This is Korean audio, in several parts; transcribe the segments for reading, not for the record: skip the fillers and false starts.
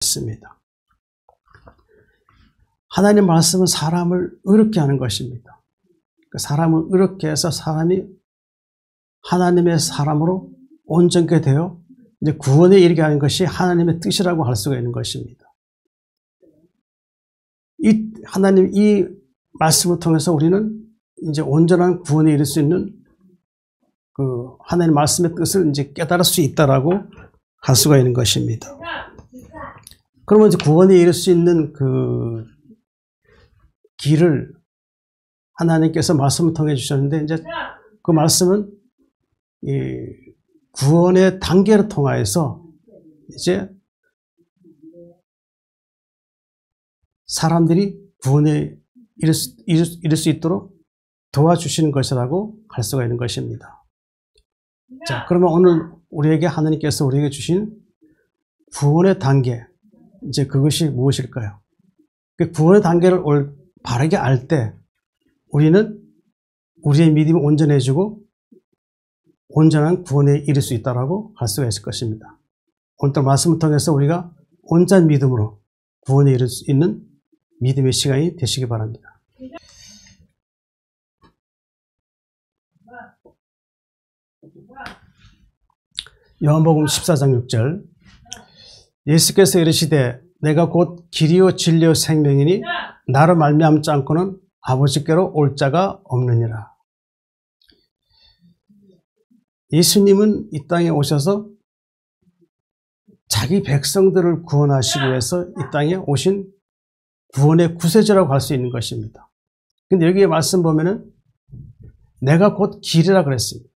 있습니다. 하나님 말씀은 사람을 의롭게 하는 것입니다. 사람을 의롭게 해서 사람이 하나님의 사람으로 온전케 되어 이제 구원에 이르게 하는 것이 하나님의 뜻이라고 할 수가 있는 것입니다. 하나님 이 말씀을 통해서 우리는 이제 온전한 구원에 이를 수 있는 그 하나님 말씀의 뜻을 이제 깨달을 수 있다라고 할 수가 있는 것입니다. 그러면 이제 구원에 이를 수 있는 그 길을 하나님께서 말씀을 통해 주셨는데 이제 그 말씀은 이 구원의 단계를 통하여서 이제 사람들이 구원에 이를 수 있도록 도와주시는 것이라고 할 수가 있는 것입니다. 자, 그러면 오늘 우리에게 하나님께서 우리에게 주신 구원의 단계, 이제 그것이 무엇일까요? 그 구원의 단계를 바르게 알 때 우리는 우리의 믿음이 온전해지고 온전한 구원에 이를 수 있다고 할 수가 있을 것입니다. 오늘 말씀을 통해서 우리가 온전한 믿음으로 구원에 이를 수 있는 믿음의 시간이 되시기 바랍니다. 요한복음 14장 6절 예수께서 이르시되 내가 곧 길이요 진리요 생명이니 나로 말미암지 않고는 아버지께로 올 자가 없느니라. 예수님은 이 땅에 오셔서 자기 백성들을 구원하시기 위해서 이 땅에 오신 구원의 구세주라고 할 수 있는 것입니다. 근데 여기에 말씀 보면은 내가 곧 길이라 그랬습니다.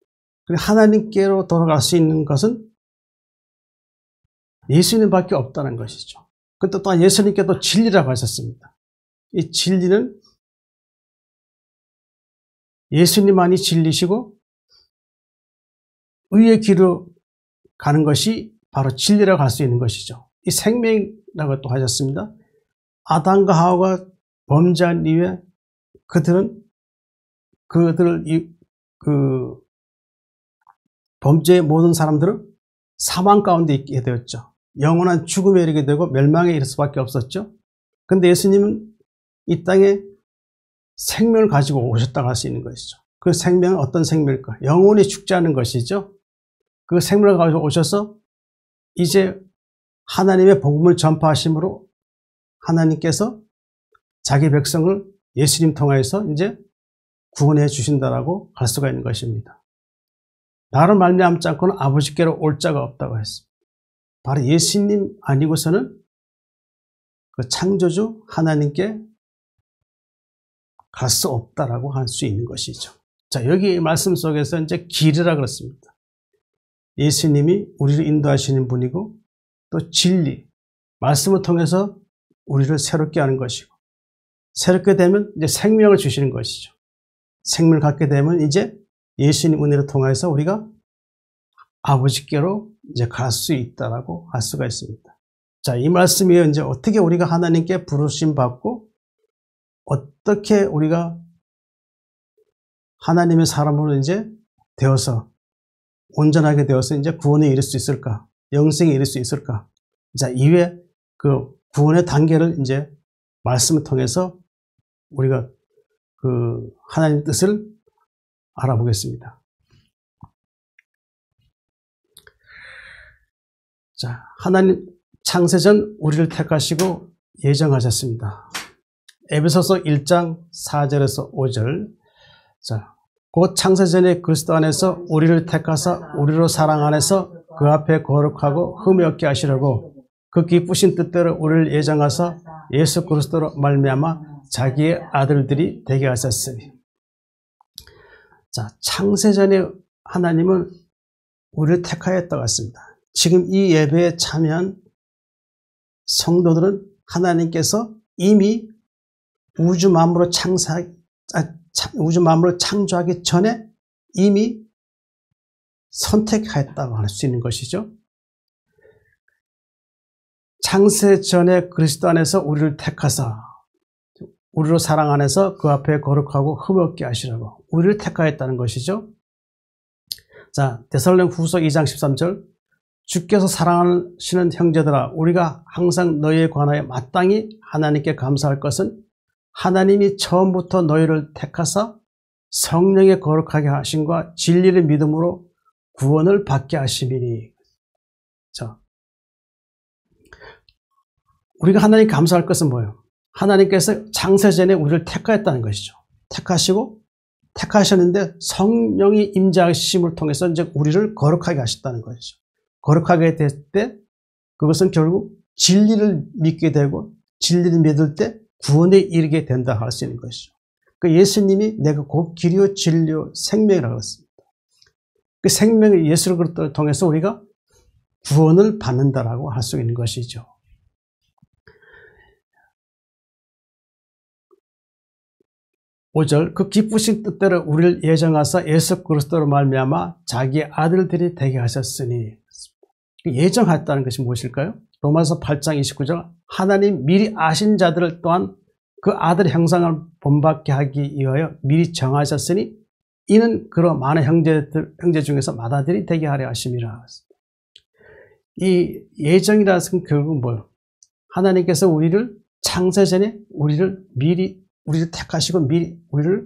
하나님께로 돌아갈 수 있는 것은 예수님밖에 없다는 것이죠. 그런데 또한 예수님께도 진리라고 하셨습니다. 이 진리는 예수님만이 진리시고 의의 길로 가는 것이 바로 진리라고 할 수 있는 것이죠. 이 생명이라고 또 하셨습니다. 아담과 하와가 범죄한 이후에 범죄의 모든 사람들은 사망 가운데 있게 되었죠. 영원한 죽음에 이르게 되고 멸망에 이를 수밖에 없었죠. 그런데 예수님은 이 땅에 생명을 가지고 오셨다고 할 수 있는 것이죠. 그 생명은 어떤 생명일까? 영원히 죽지 않은 것이죠. 그 생명을 가지고 오셔서 이제 하나님의 복음을 전파하심으로 하나님께서 자기 백성을 예수님 통하여서 이제 구원해 주신다라고 할 수가 있는 것입니다. 나를 말미암지 않고는 아버지께로 올 자가 없다고 했습니다. 바로 예수님 아니고서는 그 창조주 하나님께 갈 수 없다라고 할 수 있는 것이죠. 자, 여기 말씀 속에서 이제 길이라 그랬습니다. 예수님이 우리를 인도하시는 분이고 또 진리, 말씀을 통해서 우리를 새롭게 하는 것이고 새롭게 되면 이제 생명을 주시는 것이죠. 생명을 갖게 되면 이제 예수님 은혜를 통해서 우리가 아버지께로 이제 갈 수 있다라고 할 수가 있습니다. 자, 이 말씀이 이제 어떻게 우리가 하나님께 부르심 받고 어떻게 우리가 하나님의 사람으로 이제 되어서 온전하게 되어서 이제 구원에 이를 수 있을까? 영생에 이를 수 있을까? 자, 이외에 그 구원의 단계를 이제 말씀을 통해서 우리가 그 하나님의 뜻을 알아보겠습니다. 자, 하나님 창세전 우리를 택하시고 예정하셨습니다. 에베소서 1장 4절에서 5절. 자, 곧 창세전에 그리스도 안에서 우리를 택하사 우리로 사랑 안에서 그 앞에 거룩하고 흠이 없게 하시려고 그 기쁘신 뜻대로 우리를 예정하사 예수 그리스도로 말미암아 자기의 아들들이 되게 하셨으니. 자, 창세전에 하나님은 우리를 택하였다고 했습니다. 지금 이 예배에 참여한 성도들은 하나님께서 이미 우주 만물을 창조하기 전에 이미 선택하였다고 할 수 있는 것이죠. 창세 전에 그리스도 안에서 우리를 택하사 우리로 사랑 안에서 그 앞에 거룩하고 흠 없게 하시라고 우리를 택하였다는 것이죠. 자, 데살로니가후서 2장 13절 주께서 사랑하시는 형제들아, 우리가 항상 너희에 관하여 마땅히 하나님께 감사할 것은 하나님이 처음부터 너희를 택하사 성령의 거룩하게 하심과 진리를 믿음으로 구원을 받게 하심이니. 자, 우리가 하나님께 감사할 것은 뭐예요? 하나님께서 창세전에 우리를 택하였다는 것이죠. 택하셨는데 성령이 임재하심을 통해서 이제 우리를 거룩하게 하셨다는 것이죠. 거룩하게 될 때 그것은 결국 진리를 믿게 되고 진리를 믿을 때 구원에 이르게 된다 할 수 있는 것이죠. 그 예수님이 내가 곧 길이요 진리요 생명이라고 했습니다. 그 생명의 예수를 통해서 우리가 구원을 받는다라고 할 수 있는 것이죠. (5절) 그 기쁘신 뜻대로 우리를 예정하사 예수 그리스도로 말미암아 자기의 아들들이 되게 하셨으니. 예정했다는 것이 무엇일까요? 로마서 8장 29절 하나님 미리 아신 자들을 또한 그 아들의 형상을 본받게 하기 위하여 미리 정하셨으니 이는 그러 많은 형제 중에서 맏아들이 되게 하려 하심이라. 이 예정이라는 것은 결국 뭐예요? 하나님께서 우리를 창세전에 우리를 택하시고 미리 우리를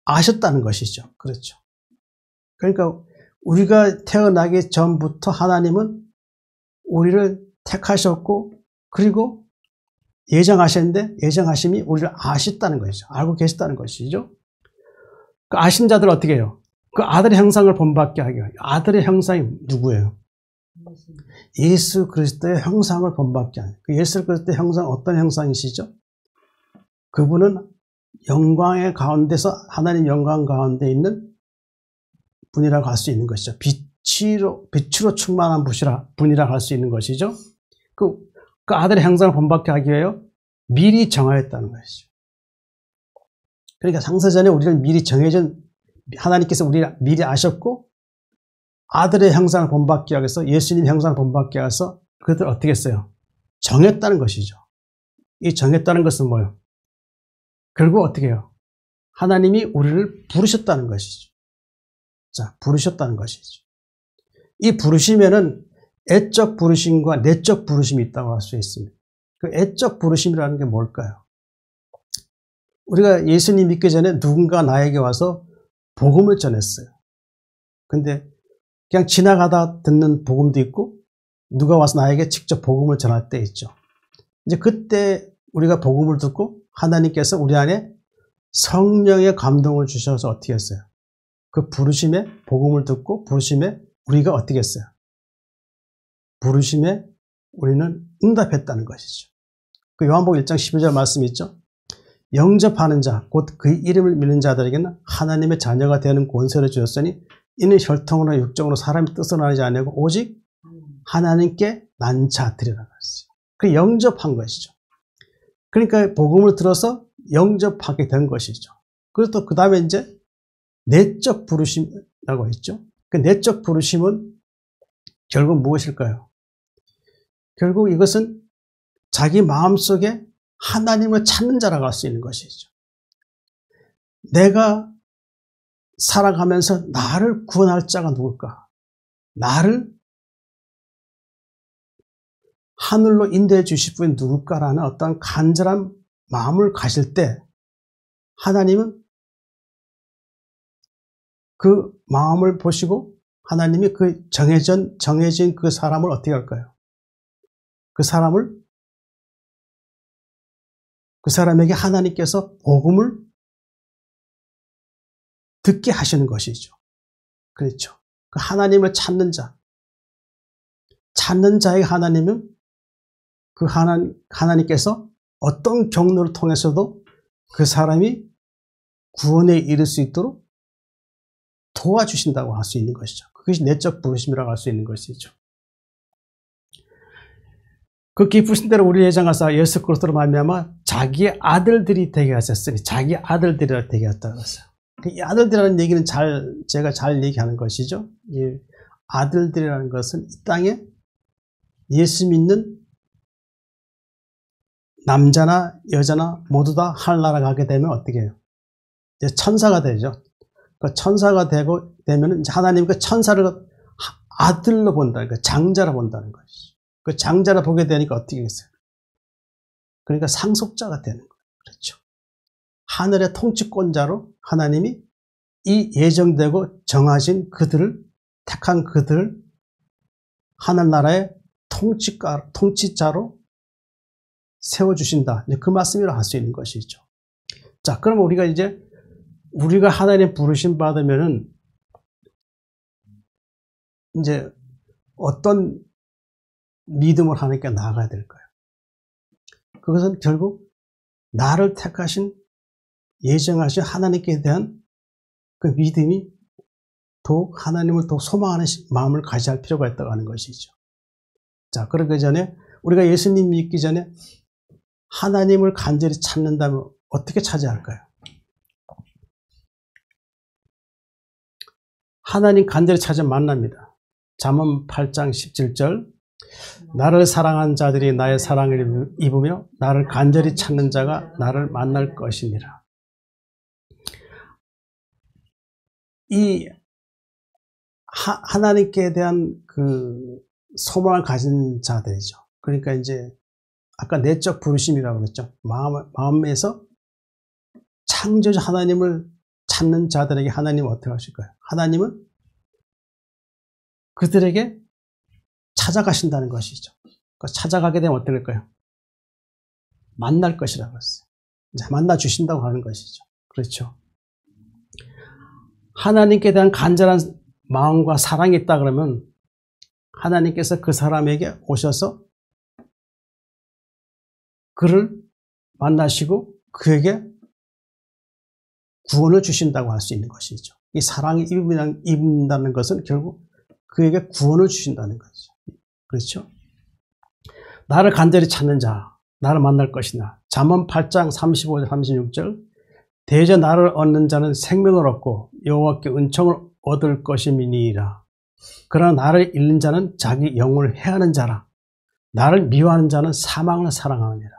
아셨다는 것이죠. 그렇죠. 그러니까 우리가 태어나기 전부터 하나님은 우리를 택하셨고 그리고 예정하셨는데 예정하심이 우리를 아셨다는 것이죠. 알고 계셨다는 것이죠. 그 아신 자들 어떻게 해요? 그 아들의 형상을 본받게 하게 해요. 아들의 형상이 누구예요? 예수 그리스도의 형상을 본받게 하는. 그 예수 그리스도의 형상 어떤 형상이시죠? 그분은 영광의 가운데서 하나님 영광 가운데 있는 분이라고 할 수 있는 것이죠. 빛으로 충만한 분이라고 할 수 있는 것이죠. 그 아들의 형상을 본받게 하기 위하여 미리 정하였다는 것이죠. 그러니까 창세전에 우리를 미리 정해준 하나님께서 우리를 미리 아셨고 아들의 형상을 본받게 하기 위해서 예수님 형상을 본받게 해서 그들 어떻게 했어요? 정했다는 것이죠. 이 정했다는 것은 뭐예요? 결국 어떻게 해요? 하나님이 우리를 부르셨다는 것이죠. 자, 부르셨다는 것이죠. 이 부르심에는 애적 부르심과 내적 부르심이 있다고 할 수 있습니다. 그 애적 부르심이라는 게 뭘까요? 우리가 예수님 믿기 전에 누군가 나에게 와서 복음을 전했어요. 근데 그냥 지나가다 듣는 복음도 있고 누가 와서 나에게 직접 복음을 전할 때 있죠. 이제 그때 우리가 복음을 듣고 하나님께서 우리 안에 성령의 감동을 주셔서 어떻게 했어요? 그 부르심에 복음을 듣고 부르심에 우리가 어떻게 했어요? 부르심에 우리는 응답했다는 것이죠. 그 요한복음 1장 12절 말씀이 있죠. 영접하는 자, 곧 그 이름을 믿는 자들에게는 하나님의 자녀가 되는 권세를 주셨으니 이는 혈통으로 육정으로 사람의 뜻을 하지 아니하고 오직 하나님께 난 자들이라고 했어요. 그 영접한 것이죠. 그러니까 복음을 들어서 영접하게 된 것이죠. 그리고 또 그 다음에 이제 내적 부르심이라고 했죠. 그 내적 부르심은 결국 무엇일까요? 결국 이것은 자기 마음속에 하나님을 찾는 자라고 할 수 있는 것이죠. 내가 살아가면서 나를 구원할 자가 누굴까? 나를 하늘로 인도해 주실 분이 누굴까라는 어떤 간절한 마음을 가질 때 하나님은 그 마음을 보시고 하나님이 그 정해진 그 사람을 어떻게 할까요? 그 사람에게 하나님께서 복음을 듣게 하시는 것이죠. 그렇죠. 그 하나님을 찾는 자의 하나님은 그 하나님께서 어떤 경로를 통해서도 그 사람이 구원에 이를 수 있도록 도와주신다고 할 수 있는 것이죠. 그것이 내적 부르심이라고 할 수 있는 것이죠. 그 기쁘신 대로 우리 예정하사 예수 그리스도로 말미암아 자기의 아들들이 되게 하셨으니 자기 아들들이라 되게 했다고 했어요. 이 아들들이라는 얘기는 제가 잘 얘기하는 것이죠. 이 아들들이라는 것은 이 땅에 예수 믿는 남자나 여자나 모두 다 하늘나라 가게 되면 어떻게 해요? 이제 천사가 되죠. 그 천사가 되면 이제 하나님 그 천사를 아들로 본다는 거예요. 장자로 본다는 것이죠. 그 장자로 보게 되니까 어떻게 됐어요? 그러니까 상속자가 되는 거예요. 그렇죠. 하늘의 통치권자로 하나님이 이 예정되고 정하신 그들을, 택한 그들을 하늘나라의 통치자로 세워주신다. 그 말씀이라 할 수 있는 것이죠. 자, 그럼 우리가 하나님 부르심 받으면은 이제 어떤 믿음을 하나님께 나아가야 될까요? 그것은 결국 나를 택하신, 예정하신 하나님께 대한 그 믿음이 더욱 하나님을 더 소망하는 마음을 가져야 할 필요가 있다고 하는 것이죠. 자, 그러기 전에 우리가 예수님 믿기 전에 하나님을 간절히 찾는다면 어떻게 찾아야 할까요? 하나님 간절히 찾아 만납니다. 잠언 8장 17절 나를 사랑한 자들이 나의 사랑을 입으며 나를 간절히 찾는 자가 나를 만날 것이니라. 이 하나님께 대한 그 소망을 가진 자들이죠. 그러니까 이제 아까 내적 부르심이라고 그랬죠. 마음에서 창조주 하나님을 찾는 자들에게 하나님은 어떻게 하실까요? 하나님은 그들에게 찾아가신다는 것이죠. 찾아가게 되면 어떻게 될까요? 만날 것이라고 했어요. 이제 만나 주신다고 하는 것이죠. 그렇죠. 하나님께 대한 간절한 마음과 사랑이 있다 그러면 하나님께서 그 사람에게 오셔서 그를 만나시고 그에게 구원을 주신다고 할 수 있는 것이죠. 이 사랑이 입는다는 것은 결국 그에게 구원을 주신다는 거죠. 그렇죠? 나를 간절히 찾는 자, 나를 만날 것이나. 잠언 8장 35절 36절 대저 나를 얻는 자는 생명을 얻고 여호와께 은총을 얻을 것임이니이다. 그러나 나를 잃는 자는 자기 영혼을 해하는 자라. 나를 미워하는 자는 사망을 사랑하느니라.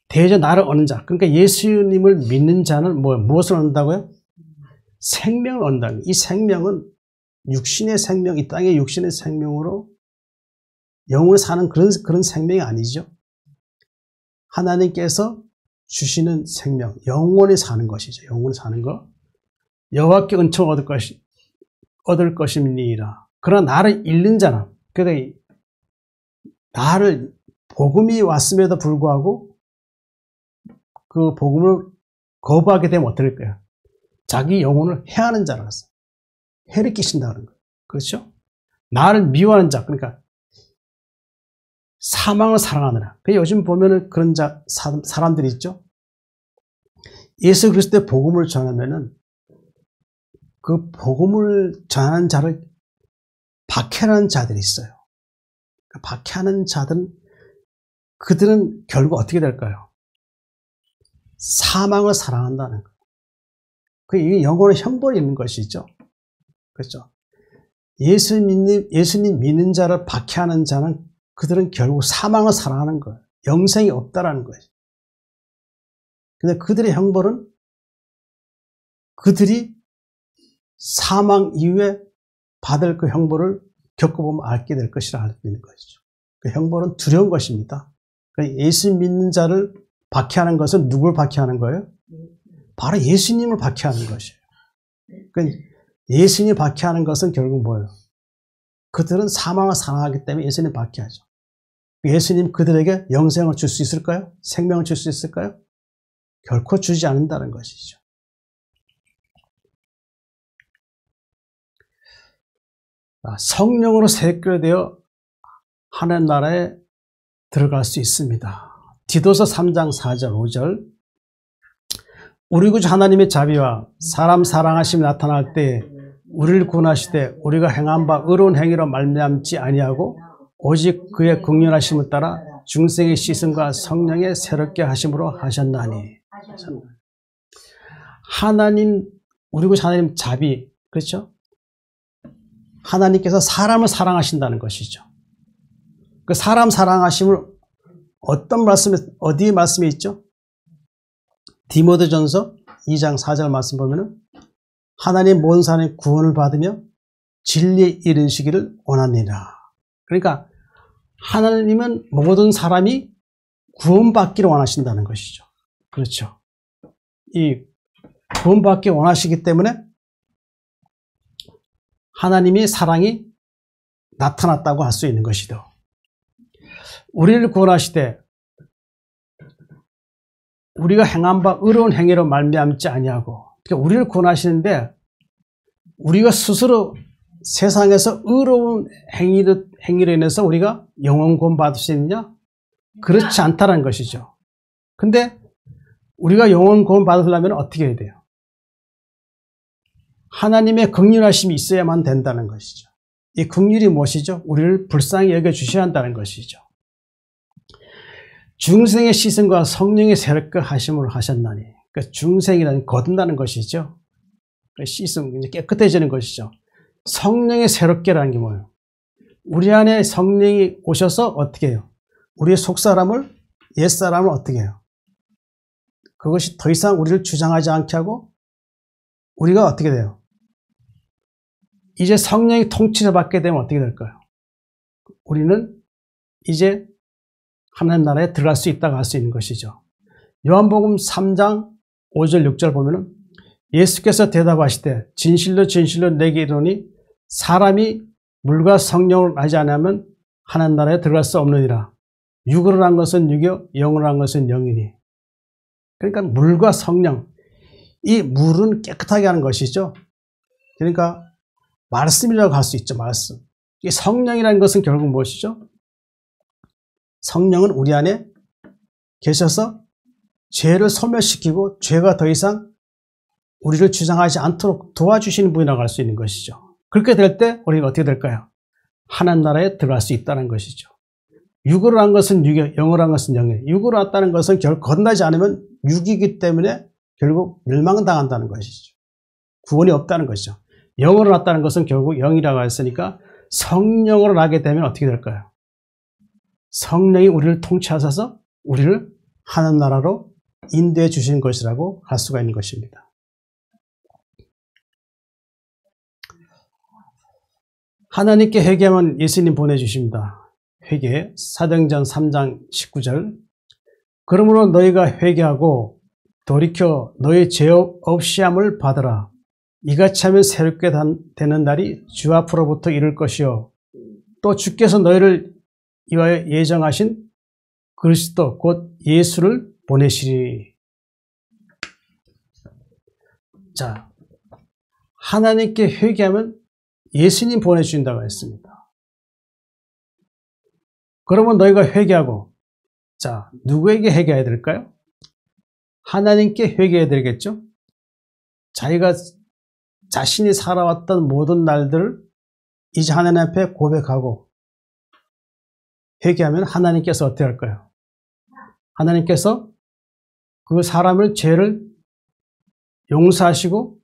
대저 나를 얻는 자, 그러니까 예수님을 믿는 자는 무엇을 얻는다고요? 생명을 얻는다. 이 생명은 육신의 생명, 이 땅의 육신의 생명으로 영원히 사는 그런 생명이 아니죠. 하나님께서 주시는 생명, 영원히 사는 것이죠. 영원히 사는 것. 여호와께 은총을 얻을 것임이니라. 그러나 나를 잃는 자는, 그러니까 나를 복음이 왔음에도 불구하고 그 복음을 거부하게 되면 어떻게 될까요? 자기 영혼을 해하는 자라서 해를 끼친다는 거예요. 그렇죠? 나를 미워하는 자, 그러니까 사망을 사랑하느라. 요즘 보면은 그런 사람들이 있죠. 예수 그리스도의 복음을 전하면은 그 복음을 전하는 자를 박해하는 자들이 있어요. 박해하는 자들은 그들은 결국 어떻게 될까요? 사망을 사랑한다는 거예요. 이게 영혼의 형벌이 있는 것이죠. 그렇죠? 예수님 믿는 자를 박해하는 자는 그들은 결국 사망을 사랑하는 거예요. 영생이 없다라는 거예요. 근데 그들의 형벌은 그들이 사망 이후에 받을 그 형벌을 겪어보면 알게 될 것이라 할 수 있는 것이죠. 그 형벌은 두려운 것입니다. 예수 믿는 자를 박해하는 것은 누굴 박해하는 거예요? 바로 예수님을 박해하는 것이에요. 예수님을 박해하는 것은 결국 뭐예요? 그들은 사망을 사랑하기 때문에 예수님 박해하죠. 예수님 그들에게 영생을 줄 수 있을까요? 생명을 줄 수 있을까요? 결코 주지 않는다는 것이죠. 성령으로 세결되어 하늘나라에 들어갈 수 있습니다. 디도서 3장 4절 5절 우리 구주 하나님의 자비와 사람 사랑하심이 나타날 때 우리를 구원하시되 우리가 행한 바 의로운 행위로 말미암지 아니하고 오직 그의 긍휼하심을 따라 중생의 씻음과 성령의 새롭게 하심으로 하셨나니. 하나님, 우리 구주 하나님 자비, 그렇죠? 하나님께서 사람을 사랑하신다는 것이죠. 그 사람 사랑하심을 어떤 말씀에, 어디에 말씀이 있죠? 디모데전서 2장 4절 말씀 보면은 하나님 모든 사람이 구원을 받으며 진리에 이르시기를 원하니라. 그러니까 하나님은 모든 사람이 구원받기를 원하신다는 것이죠. 그렇죠. 이 구원받기 원하시기 때문에 하나님의 사랑이 나타났다고 할 수 있는 것이죠. 우리를 구원하시되 우리가 행한 바 의로운 행위로 말미암지 아니하고, 그러니까 우리를 구원하시는데 우리가 스스로 세상에서 의로운 행위로 인해서 우리가 영원 구원 받을 수 있느냐? 그렇지 않다는 것이죠. 근데 우리가 영원 구원 받으려면 어떻게 해야 돼요? 하나님의 긍휼하심이 있어야만 된다는 것이죠. 이 긍휼이 무엇이죠? 우리를 불쌍히 여겨주셔야 한다는 것이죠. 중생의 씻음과 성령의 새롭게 하심을 하셨나니, 그러니까 중생이라는 거듭나는 것이죠. 씻음, 이제 깨끗해지는 것이죠. 성령의 새롭게라는 게 뭐예요? 우리 안에 성령이 오셔서 어떻게 해요? 우리의 속사람을, 옛사람을 어떻게 해요? 그것이 더 이상 우리를 주장하지 않게 하고, 우리가 어떻게 돼요? 이제 성령이 통치를 받게 되면 어떻게 될까요? 우리는 이제 하나님 나라에 들어갈 수 있다고 할 수 있는 것이죠. 요한복음 3장 5절 6절 보면은 예수께서 대답하시되 진실로 진실로 내게 이르노니 사람이 물과 성령을 알지 않으면 하나님 나라에 들어갈 수 없느니라. 육으로 한 것은 육이요 영으로 한 것은 영이니. 그러니까 물과 성령, 이 물은 깨끗하게 하는 것이죠. 그러니까 말씀이라고 할 수 있죠. 말씀. 이 성령이라는 것은 결국 무엇이죠? 성령은 우리 안에 계셔서 죄를 소멸시키고 죄가 더 이상 우리를 주장하지 않도록 도와주시는 분이라고 할 수 있는 것이죠. 그렇게 될 때 우리가 어떻게 될까요? 하나님 나라에 들어갈 수 있다는 것이죠. 육으로 한 것은 육이요, 영으로 한 것은 영이에요. 육으로 왔다는 것은 결국 거듭나지 않으면 육이기 때문에 결국 멸망당한다는 것이죠. 구원이 없다는 것이죠. 영으로 왔다는 것은 결국 영이라고 했으니까 성령으로 나게 되면 어떻게 될까요? 성령이 우리를 통치하셔서 우리를 하나님 나라로 인도해 주시는 것이라고 할 수가 있는 것입니다. 하나님께 회개하면 예수님 보내주십니다. 회개, 사도행전 3장 19절. 그러므로 너희가 회개하고 돌이켜 너희 죄 없이함을 받으라. 이같이 하면 새롭게 되는 날이 주 앞으로부터 이를 것이요. 또 주께서 너희를 이와여 예정하신 그리스도 곧 예수를 보내시리. 자, 하나님께 회개하면 예수님 보내주신다고 했습니다. 그러면 너희가 회개하고, 자, 누구에게 회개해야 될까요? 하나님께 회개해야 되겠죠? 자기가 자신이 살아왔던 모든 날들을 이제 하나님 앞에 고백하고 회개하면 하나님께서 어떻게 할까요? 하나님께서 그 사람을 죄를 용서하시고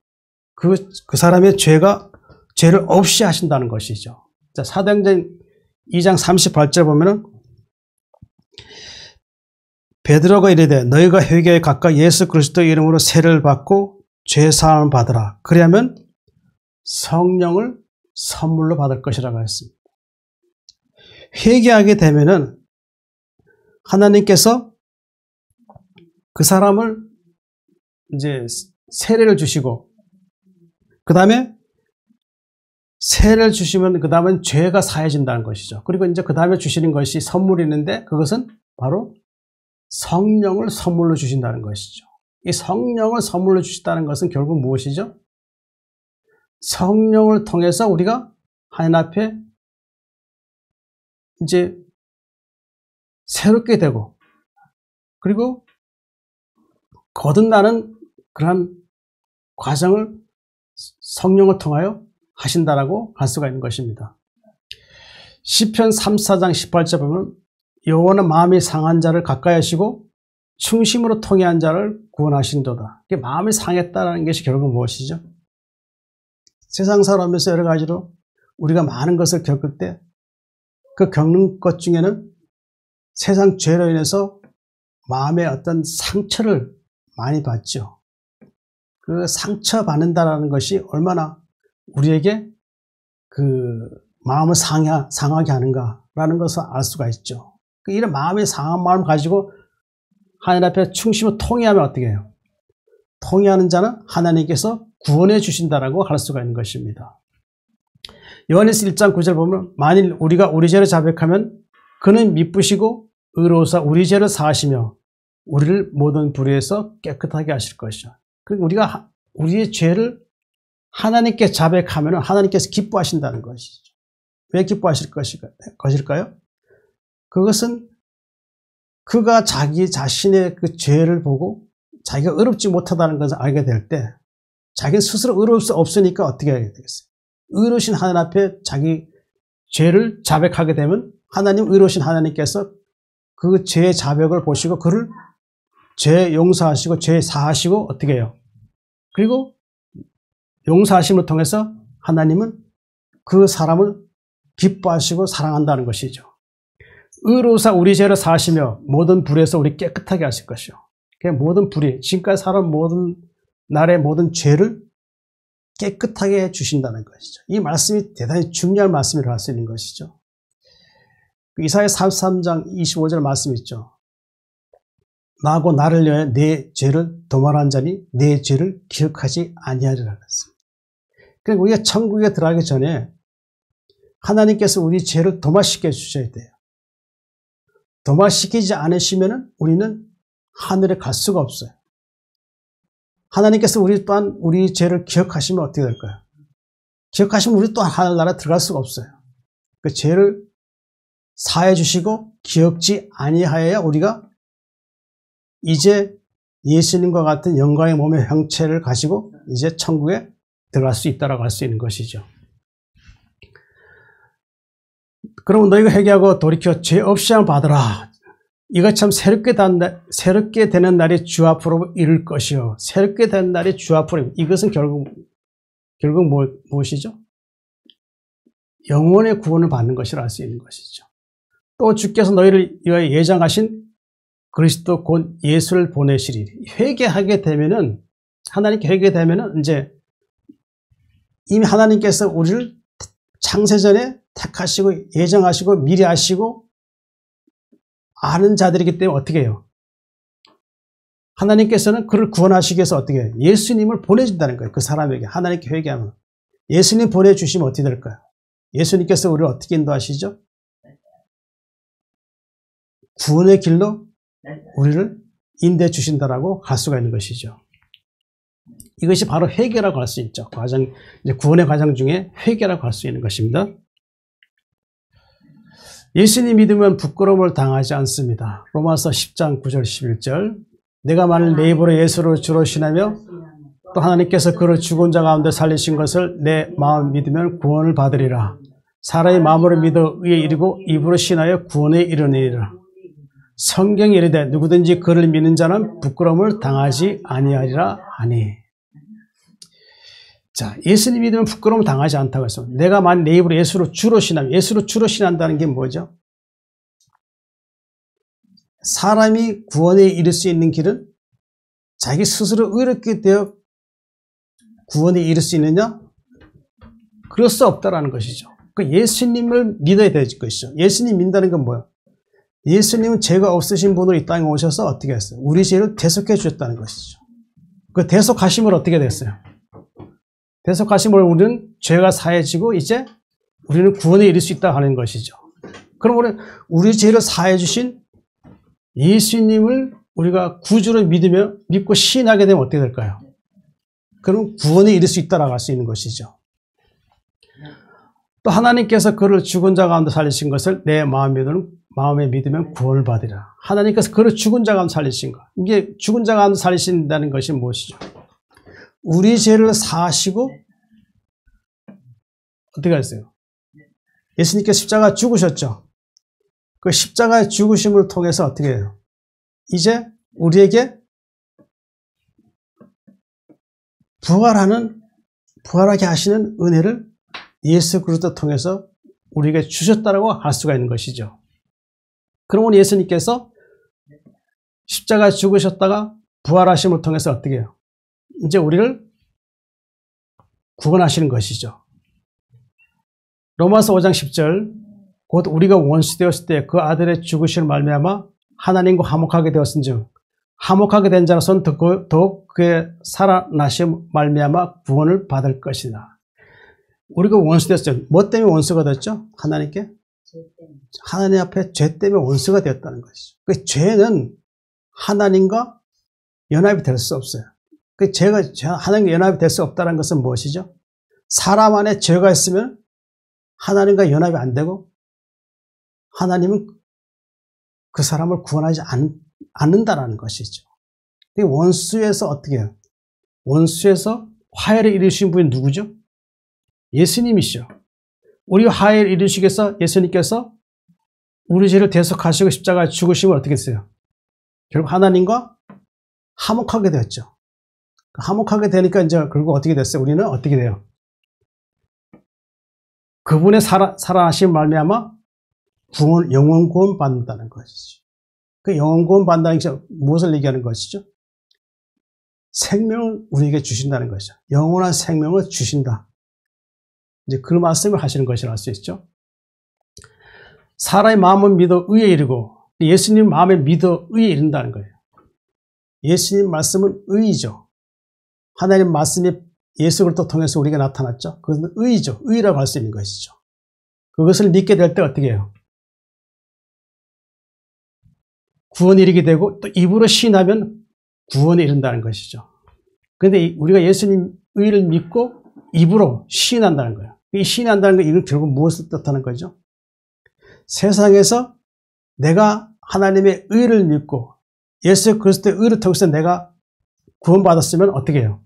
그 사람의 죄를 없이 하신다는 것이죠. 자, 사도행전 2장 38절 보면은 베드로가 이르되 너희가 회개에 가까이 예수 그리스도의 이름으로 세례를 받고 죄 사함을 받으라. 그리하면 성령을 선물로 받을 것이라고 했습니다. 회개하게 되면은 하나님께서 그 사람을 이제 세례를 주시고 그 다음에 세례를 주시면 그 다음엔 죄가 사해진다는 것이죠. 그리고 이제 그 다음에 주시는 것이 선물이 있는데 그것은 바로 성령을 선물로 주신다는 것이죠. 이 성령을 선물로 주신다는 것은 결국 무엇이죠? 성령을 통해서 우리가 하나님 앞에 이제 새롭게 되고 그리고 거듭나는 그러한 과정을 성령을 통하여 하신다라고 할 수가 있는 것입니다. 시편 34장 18절 보면 여호와는 마음이 상한 자를 가까이 하시고 충심으로 통회한 자를 구원하신도다. 이게 마음이 상했다는 것이 결국 무엇이죠? 세상 살아오면서 여러 가지로 우리가 많은 것을 겪을 때 그 겪는 것 중에는 세상 죄로 인해서 마음의 어떤 상처를 많이 받죠. 그 상처 받는다라는 것이 얼마나 우리에게 그 마음을 상하게 하는가라는 것을 알 수가 있죠. 이런 마음이 상한 마음을 가지고 하나님 앞에 충심을 통회하면 어떻게 해요? 통회하는 자는 하나님께서 구원해 주신다라고 할 수가 있는 것입니다. 요한일서 1장 9절 보면 만일 우리가 우리 죄를 자백하면 그는 미쁘시고 의로우사 우리 죄를 사하시며 우리를 모든 불의에서 깨끗하게 하실 것이죠. 그러니까 우리가 우리의 죄를 하나님께 자백하면 하나님께서 기뻐하신다는 것이죠. 왜 기뻐하실 것일까요? 그것은 그가 자기 자신의 그 죄를 보고 자기가 의롭지 못하다는 것을 알게 될 때 자기는 스스로 의로울 수 없으니까 어떻게 하게 되겠어요? 의로우신 하나님 앞에 자기 죄를 자백하게 되면 하나님 의로우신 하나님께서 그 죄의 자백을 보시고 그를 죄 용서하시고 죄 사하시고 어떻게 해요? 그리고 용서하심을 통해서 하나님은 그 사람을 기뻐하시고 사랑한다는 것이죠. 의로우사 우리 죄를 사하시며 모든 불에서 우리 깨끗하게 하실 것이요. 모든 불의, 지금까지 살아온 모든 날의 모든 죄를 깨끗하게 해주신다는 것이죠. 이 말씀이 대단히 중요한 말씀이라고 할 수 있는 것이죠. 이사야 33장 25절 말씀 있죠. 나하고 나를 위하여 내 죄를 도말한 자니 내 죄를 기억하지 아니하리라 그랬습니다. 그러니까 우리가 천국에 들어가기 전에 하나님께서 우리 죄를 도말시켜 주셔야 돼요. 도말시키지 않으시면 우리는 하늘에 갈 수가 없어요. 하나님께서 우리 또한 우리 죄를 기억하시면 어떻게 될까요? 기억하시면 우리 또한 하늘나라 들어갈 수가 없어요. 그 죄를 사해 주시고 기억지 아니하여야 우리가 이제 예수님과 같은 영광의 몸의 형체를 가지고 이제 천국에 들어갈 수 있다라고 할 수 있는 것이죠. 그러면 너희가 회개하고 돌이켜 죄 없이 함을 받으라. 이것처럼 새롭게 되는 날이 주 앞으로 이를 것이요. 새롭게 되는 날이 주 앞으로. 이것은 결국 무엇이죠? 영원의 구원을 받는 것이라 할 수 있는 것이죠. 또 주께서 너희를 위하여 예정하신 그리스도 곧 예수를 보내시리니. 회개하게 되면은, 하나님께 회개되면은 이제 이미 하나님께서 우리를 창세전에 택하시고 예정하시고 미리 아시고 아는 자들이기 때문에 어떻게 해요? 하나님께서는 그를 구원하시기 위해서 어떻게 해요? 예수님을 보내준다는 거예요. 그 사람에게. 하나님께 회개하면. 예수님 보내주시면 어떻게 될까요? 예수님께서 우리를 어떻게 인도하시죠? 구원의 길로 우리를 인도해 주신다라고 할 수가 있는 것이죠. 이것이 바로 회개라고 할 수 있죠. 이제 구원의 과정 중에 회개라고 할 수 있는 것입니다. 예수님 믿으면 부끄러움을 당하지 않습니다. 로마서 10장 9절 11절 내가 만일 내 입으로 예수를 주로 신하며 또 하나님께서 그를 죽은 자 가운데 살리신 것을 내 마음 믿으면 구원을 받으리라. 사람이 마음으로 믿어 의에 이르고 입으로 신하여 구원에 이르느니라. 성경이 이르되 누구든지 그를 믿는 자는 부끄러움을 당하지 아니하리라 하니. 자, 예수님 믿으면 부끄러움을 당하지 않다고 했습니다. 내가 만일 내 입으로 예수를 주로 신하면, 예수를 주로 신한다는 게 뭐죠? 사람이 구원에 이를 수 있는 길은 자기 스스로 의롭게 되어 구원에 이를 수 있느냐? 그럴 수 없다라는 것이죠. 그 예수님을 믿어야 될 것이죠. 예수님 믿는다는 건 뭐예요? 예수님은 죄가 없으신 분으로 이 땅에 오셔서 어떻게 했어요? 우리 죄를 대속해 주셨다는 것이죠. 그 대속하심을 어떻게 됐어요? 대속하심을 우리는 죄가 사해지고 이제 우리는 구원에 이를 수 있다 하는 것이죠. 그럼 우리 죄를 사해 주신 예수님을 우리가 구주로 믿고 시인하게 되면 어떻게 될까요? 그럼 구원에 이를 수 있다라고 할 수 있는 것이죠. 또 하나님께서 그를 죽은 자 가운데 살리신 것을 내 마음에 믿으면 구원을 받으리라. 하나님께서 그를 죽은 자 가운데 살리신 것. 이게 죽은 자 가운데 살리신다는 것이 무엇이죠? 우리 죄를 사하시고 어떻게 하셨어요? 예수님께서 십자가 죽으셨죠. 그 십자가의 죽으심을 통해서 어떻게 해요? 이제 우리에게 부활하게 하시는 은혜를 예수 그리스도 통해서 우리에게 주셨다라고 할 수가 있는 것이죠. 그러면 예수님께서 십자가에 죽으셨다가 부활하심을 통해서 어떻게 해요? 이제 우리를 구원하시는 것이죠. 로마서 5장 10절 곧 우리가 원수 되었을 때 그 아들의 죽으심을 말미암아 하나님과 화목하게 되었은즉 화목하게 된 자로서는 더욱 그의 살아나심 말미암아 구원을 받을 것이다. 우리가 원수 되었죠. 뭐 때문에 원수가 됐죠? 하나님께? 하나님 앞에 죄 때문에 원수가 되었다는 것이죠. 그 죄는 하나님과 연합이 될 수 없어요. 그 죄가 하나님과 연합이 될 수 없다는 것은 무엇이죠? 사람 안에 죄가 있으면 하나님과 연합이 안 되고 하나님은 그 사람을 구원하지 않는다라는 것이죠. 원수에서 어떻게 해요? 원수에서 화해를 이루신 분이 누구죠? 예수님이시죠. 우리 화해를 이루시기 위해서 예수님께서 우리 죄를 대속하시고 십자가에 죽으심을 어떻게 했어요? 결국 하나님과 화목하게 되었죠. 화목하게 되니까 이제 결국 어떻게 됐어요? 우리는 어떻게 돼요? 그분의 살아나신 말미암아 영원 구원 받는다는 것이죠. 그 영원 구원 받는다는 것이 무엇을 얘기하는 것이죠? 생명을 우리에게 주신다는 것이죠. 영원한 생명을 주신다. 이제 그 말씀을 하시는 것이라 할 수 있죠. 사람의 마음은 믿어 의에 이르고 예수님 마음에 믿어 의에 이른다는 거예요. 예수님 말씀은 의이죠. 하나님 말씀이 예수 그리스도 통해서 우리에게 나타났죠. 그것은 의이죠. 의라고 할 수 있는 것이죠. 그것을 믿게 될 때 어떻게 해요? 구원에 이르게 되고 또 입으로 시인하면 구원에 이른다는 것이죠. 그런데 우리가 예수님 의를 믿고 입으로 시인한다는 거예요. 이 시인한다는 건 이건 결국 무엇을 뜻하는 거죠? 세상에서 내가 하나님의 의를 믿고 예수 그리스도의 의를 통해서 내가 구원받았으면 어떻게 해요?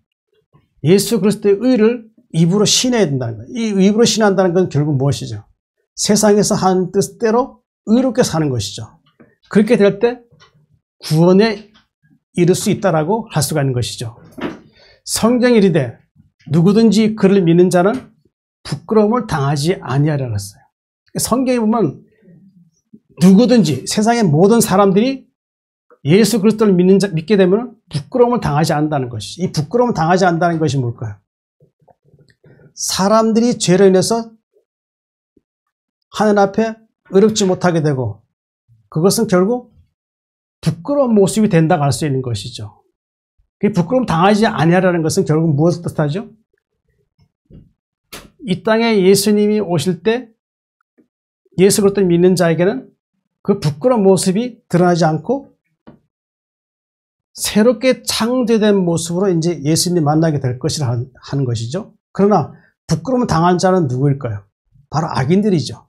예수 그리스도의 의를 입으로 시인해야 된다는 거예요. 이 입으로 시인한다는 건 결국 무엇이죠? 세상에서 하는 뜻대로 의롭게 사는 것이죠. 그렇게 될 때 구원에 이를 수 있다라고 할 수가 있는 것이죠. 성경이 이르되 누구든지 그를 믿는 자는 부끄러움을 당하지 아니하리라 했어요. 성경에 보면 누구든지 세상의 모든 사람들이 예수 그리스도를 믿게 되면 부끄러움을 당하지 않는다는 것이죠. 이 부끄러움을 당하지 않는다는 것이 뭘까요? 사람들이 죄로 인해서 하나님 앞에 의롭지 못하게 되고 그것은 결국 부끄러운 모습이 된다고 할 수 있는 것이죠. 그 부끄러움 당하지 아니하라는 것은 결국 무엇을 뜻하죠? 이 땅에 예수님이 오실 때 예수 그리스도를 믿는 자에게는 그 부끄러운 모습이 드러나지 않고 새롭게 창조된 모습으로 이제 예수님 만나게 될 것이라 하는 것이죠. 그러나 부끄러움을 당한 자는 누구일까요? 바로 악인들이죠.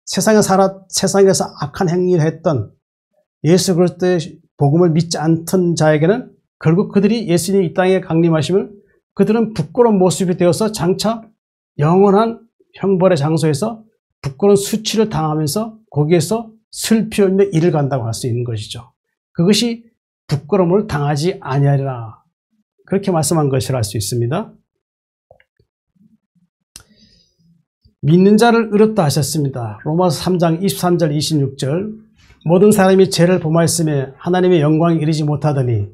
세상에서 악한 행위를 했던 예수 그리스도의 복음을 믿지 않던 자에게는 결국 그들이 예수님이 이 땅에 강림하시면 그들은 부끄러운 모습이 되어서 장차 영원한 형벌의 장소에서 부끄러운 수치를 당하면서 거기에서 슬피 흘리며 이를 간다고 할 수 있는 것이죠. 그것이 부끄러움을 당하지 아니하리라. 그렇게 말씀한 것이라 할 수 있습니다. 믿는 자를 의롭다 하셨습니다. 로마서 3장 23절 26절 모든 사람이 죄를 범하였으며 하나님의 영광에 이르지 못하더니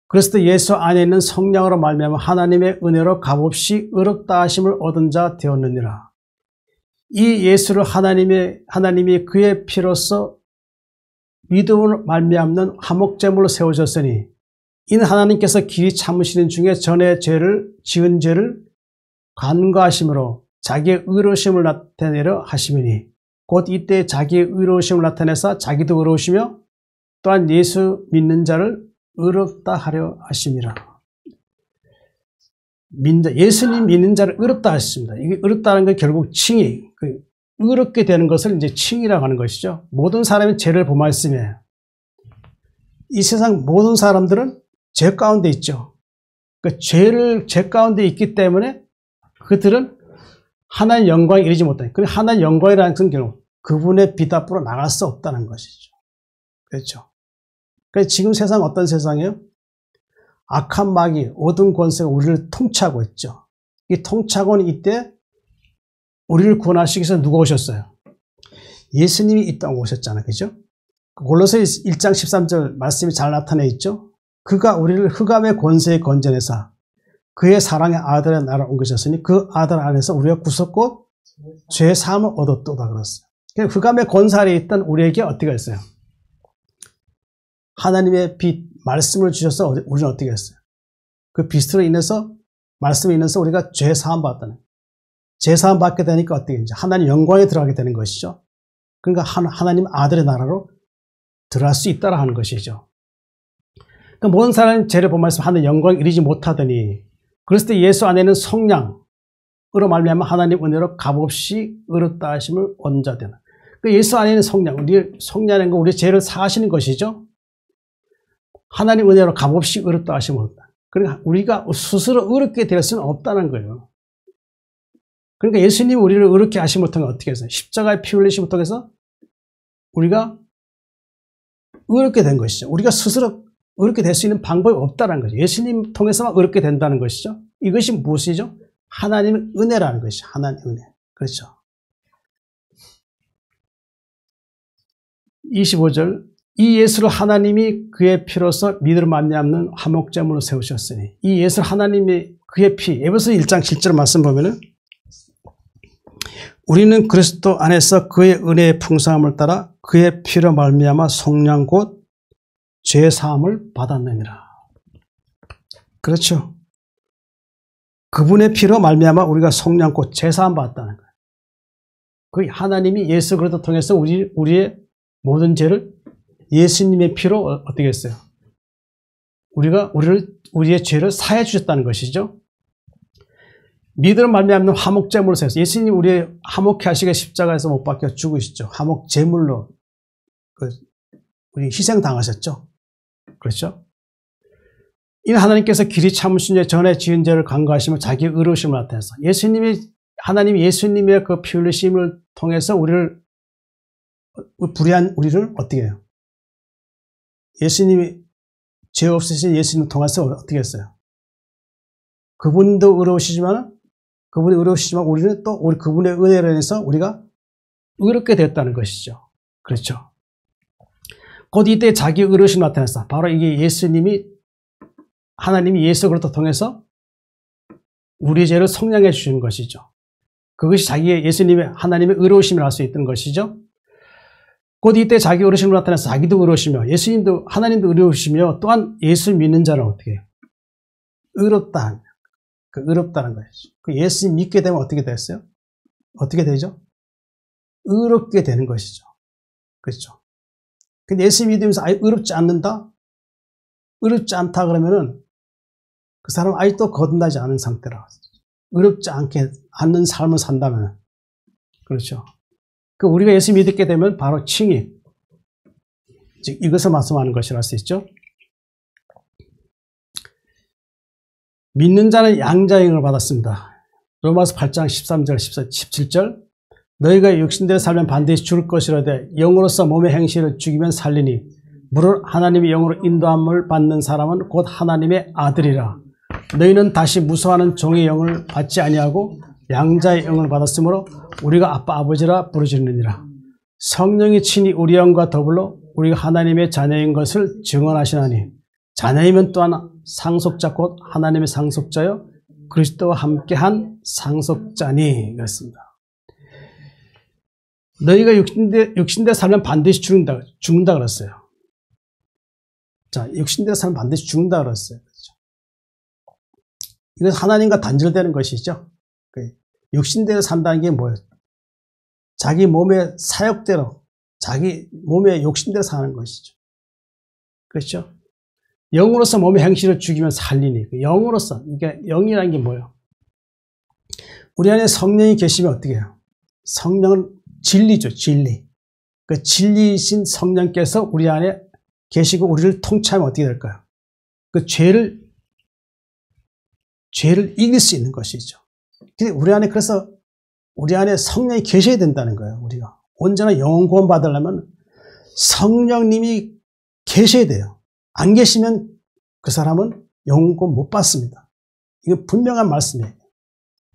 그리스도 예수 안에 있는 성령으로 말미암아 하나님의 은혜로 값없이 의롭다 하심을 얻은 자 되었느니라. 이 예수를 하나님이 그의 피로써 믿음을 말미암는 화목제물로 세우셨으니 이는 하나님께서 길이 참으시는 중에 전에 지은 죄를 간과하심으로 자기의 의로우심을 나타내려 하심이니 곧 이때 자기의 의로우심을 나타내사 자기도 의로우시며 또한 예수 믿는 자를 의롭다 하려 하심이라. 예수님 믿는 자를 의롭다 하셨습니다. 이게 의롭다는 건 결국 칭의, 의롭게 되는 것을 이제 칭이라고 하는 것이죠. 모든 사람이 죄를 범하였으며 이 세상 모든 사람들은 죄 가운데 있죠. 그 죄 가운데 있기 때문에 그들은 하나님의 영광에 이르지 못하니 그 하나님의 영광이라는 것은 결국 그분의 빛 앞으로 나갈 수 없다는 것이죠. 그렇죠. 그래서 지금 세상 어떤 세상이에요? 악한 마귀, 어두운 권세가 우리를 통치하고 있죠. 이 통치하고는 이때 우리를 구원하시기 위해서 누가 오셨어요? 예수님이 이 땅에 오셨잖아요. 그죠? 골로새 1장 13절 말씀이 잘 나타내 있죠. 그가 우리를 흑암의 권세에 건져내사 그의 사랑의 아들의 나라로 옮기셨으니 그 아들 안에서 우리가 구속곧 죄 사함을 얻었도다 그랬어요. 흑암의 권세 아래에 있던 우리에게 어떻게 했어요? 하나님의 빛, 말씀을 주셔서 우리는 어떻게 했어요? 그 빛으로 인해서, 말씀에 인해서 우리가 죄 사함 받았다는, 죄 사함 받게 되니까 어떻게 이제 하나님 영광에 들어가게 되는 것이죠. 그러니까 하나님 아들의 나라로 들어갈 수 있다라 하는 것이죠. 그러니까 모든 사람이 죄를 범하여서 하나님 영광에 이르지 못하더니, 그랬을 때 예수 안에는 성량으로 말미암아 하나님 은혜로 값없이 의롭다 하심을 얻는 자 되는. 그러니까 예수 안에는 성량, 성량은 우리 죄를 사하시는 것이죠. 하나님 은혜로 값없이 의롭다 하심을 얻는다. 그러니까 우리가 스스로 의롭게 될 수는 없다는 거예요. 그러니까 예수님이 우리를 의롭게 하심을 통해 어떻게 했어요? 십자가에 피 흘리심을 통해서 우리가 의롭게 된 것이죠. 우리가 스스로 의롭게 될 수 있는 방법이 없다는 거죠. 예수님 통해서만 의롭게 된다는 것이죠. 이것이 무엇이죠? 하나님의 은혜라는 것이죠. 하나님의 은혜. 그렇죠. 25절, 이 예수를 하나님이 그의 피로서 믿음으로 말미암는 화목제물로 세우셨으니, 이 예수를 하나님이 그의 피, 에베소 1장 7절 말씀 보면은, 우리는 그리스도 안에서 그의 은혜의 풍성함을 따라 그의 피로 말미암아 속량 곧 죄 사함을 받았느니라. 그렇죠. 그분의 피로 말미암아 우리가 속량 곧 죄 사함 받았다는 거예요. 그 하나님이 예수 그리스도 통해서 우리의 모든 죄를 예수님의 피로 어떻게 했어요? 우리의 죄를 사해 주셨다는 것이죠. 믿음으로 말미암는 화목제물로 세워서 예수님이 우리의 화목케 하시게 십자가에서 못 박혀 죽으시죠. 화목제물로 우리 희생당하셨죠. 그렇죠? 이는 하나님께서 길이 참으신 죄 전에 지은 죄를 간과하시며 자기 의로우심을 나타내서 하나님이 예수님의 그 피 흘리심을 통해서 불의한 우리를 어떻게 해요? 예수님이 죄 없으신 예수님을 통해서 어떻게 했어요? 그분도 의로우시지만 우리는 또 그분의 은혜로 인해서 우리가 의롭게 됐다는 것이죠. 그렇죠. 곧 이때 자기 의로우심을 나타냈어. 바로 이게 하나님이 예수 그리스도 통해서 우리의 죄를 속량해 주시는 것이죠. 그것이 하나님의 의로우심을 알 수 있는 것이죠. 곧 이때 자기 의로우심을 나타내서 자기도 의로우시며 하나님도 의로우시며 또한 예수 믿는 자는 어떻게 해요? 의롭다. 의롭다는 것이죠. 그 예수님 믿게 되면 어떻게 됐어요? 어떻게 되죠? 의롭게 되는 것이죠. 그렇죠. 근데 예수 믿으면서 아예 의롭지 않는다? 의롭지 않다 그러면은 그 사람은 아직도 거듭나지 않은 상태라. 의롭지 않는 삶을 산다면. 그렇죠. 우리가 예수 믿게 되면 바로 칭의. 즉, 이것을 말씀하는 것이라 할 수 있죠. 믿는 자는 양자형을 받았습니다. 로마서 8장 13절, 17절. 너희가 육신대로 살면 반드시 죽을 것이라되 영으로서 몸의 행실을 죽이면 살리니 무릇 하나님의 영으로 인도함을 받는 사람은 곧 하나님의 아들이라. 너희는 다시 무서워하는 종의 영을 받지 아니하고 양자의 영을 받았으므로 우리가 아빠 아버지라 부르짖느니라. 성령이 친히 우리 영과 더불어 우리가 하나님의 자녀인 것을 증언하시나니 자녀이면 또한 상속자 곧 하나님의 상속자여 그리스도와 함께한 상속자니. 그렇습니다. 너희가 육신대 살면 반드시 죽는다 그랬어요. 자, 육신대로 살면 반드시 죽는다 그랬어요. 그렇죠? 이건 하나님과 단절되는 것이죠. 육신대로 산다는 게 뭐예요? 자기 몸의 사역대로, 자기 몸의 욕심대로 사는 것이죠. 그렇죠? 영으로서 몸의 행실을 죽이면 살리니. 영으로서, 이게 영이라는 게 뭐예요? 우리 안에 성령이 계시면 어떻게 해요? 성령은 진리죠, 진리. 그 진리이신 성령께서 우리 안에 계시고 우리를 통치하면 어떻게 될까요? 그 죄를 이길 수 있는 것이죠. 그래서 우리 안에 성령이 계셔야 된다는 거예요, 우리가. 언제나 영혼 구원 받으려면 성령님이 계셔야 돼요. 안 계시면 그 사람은 영혼 구원 못 받습니다. 이거 분명한 말씀이에요.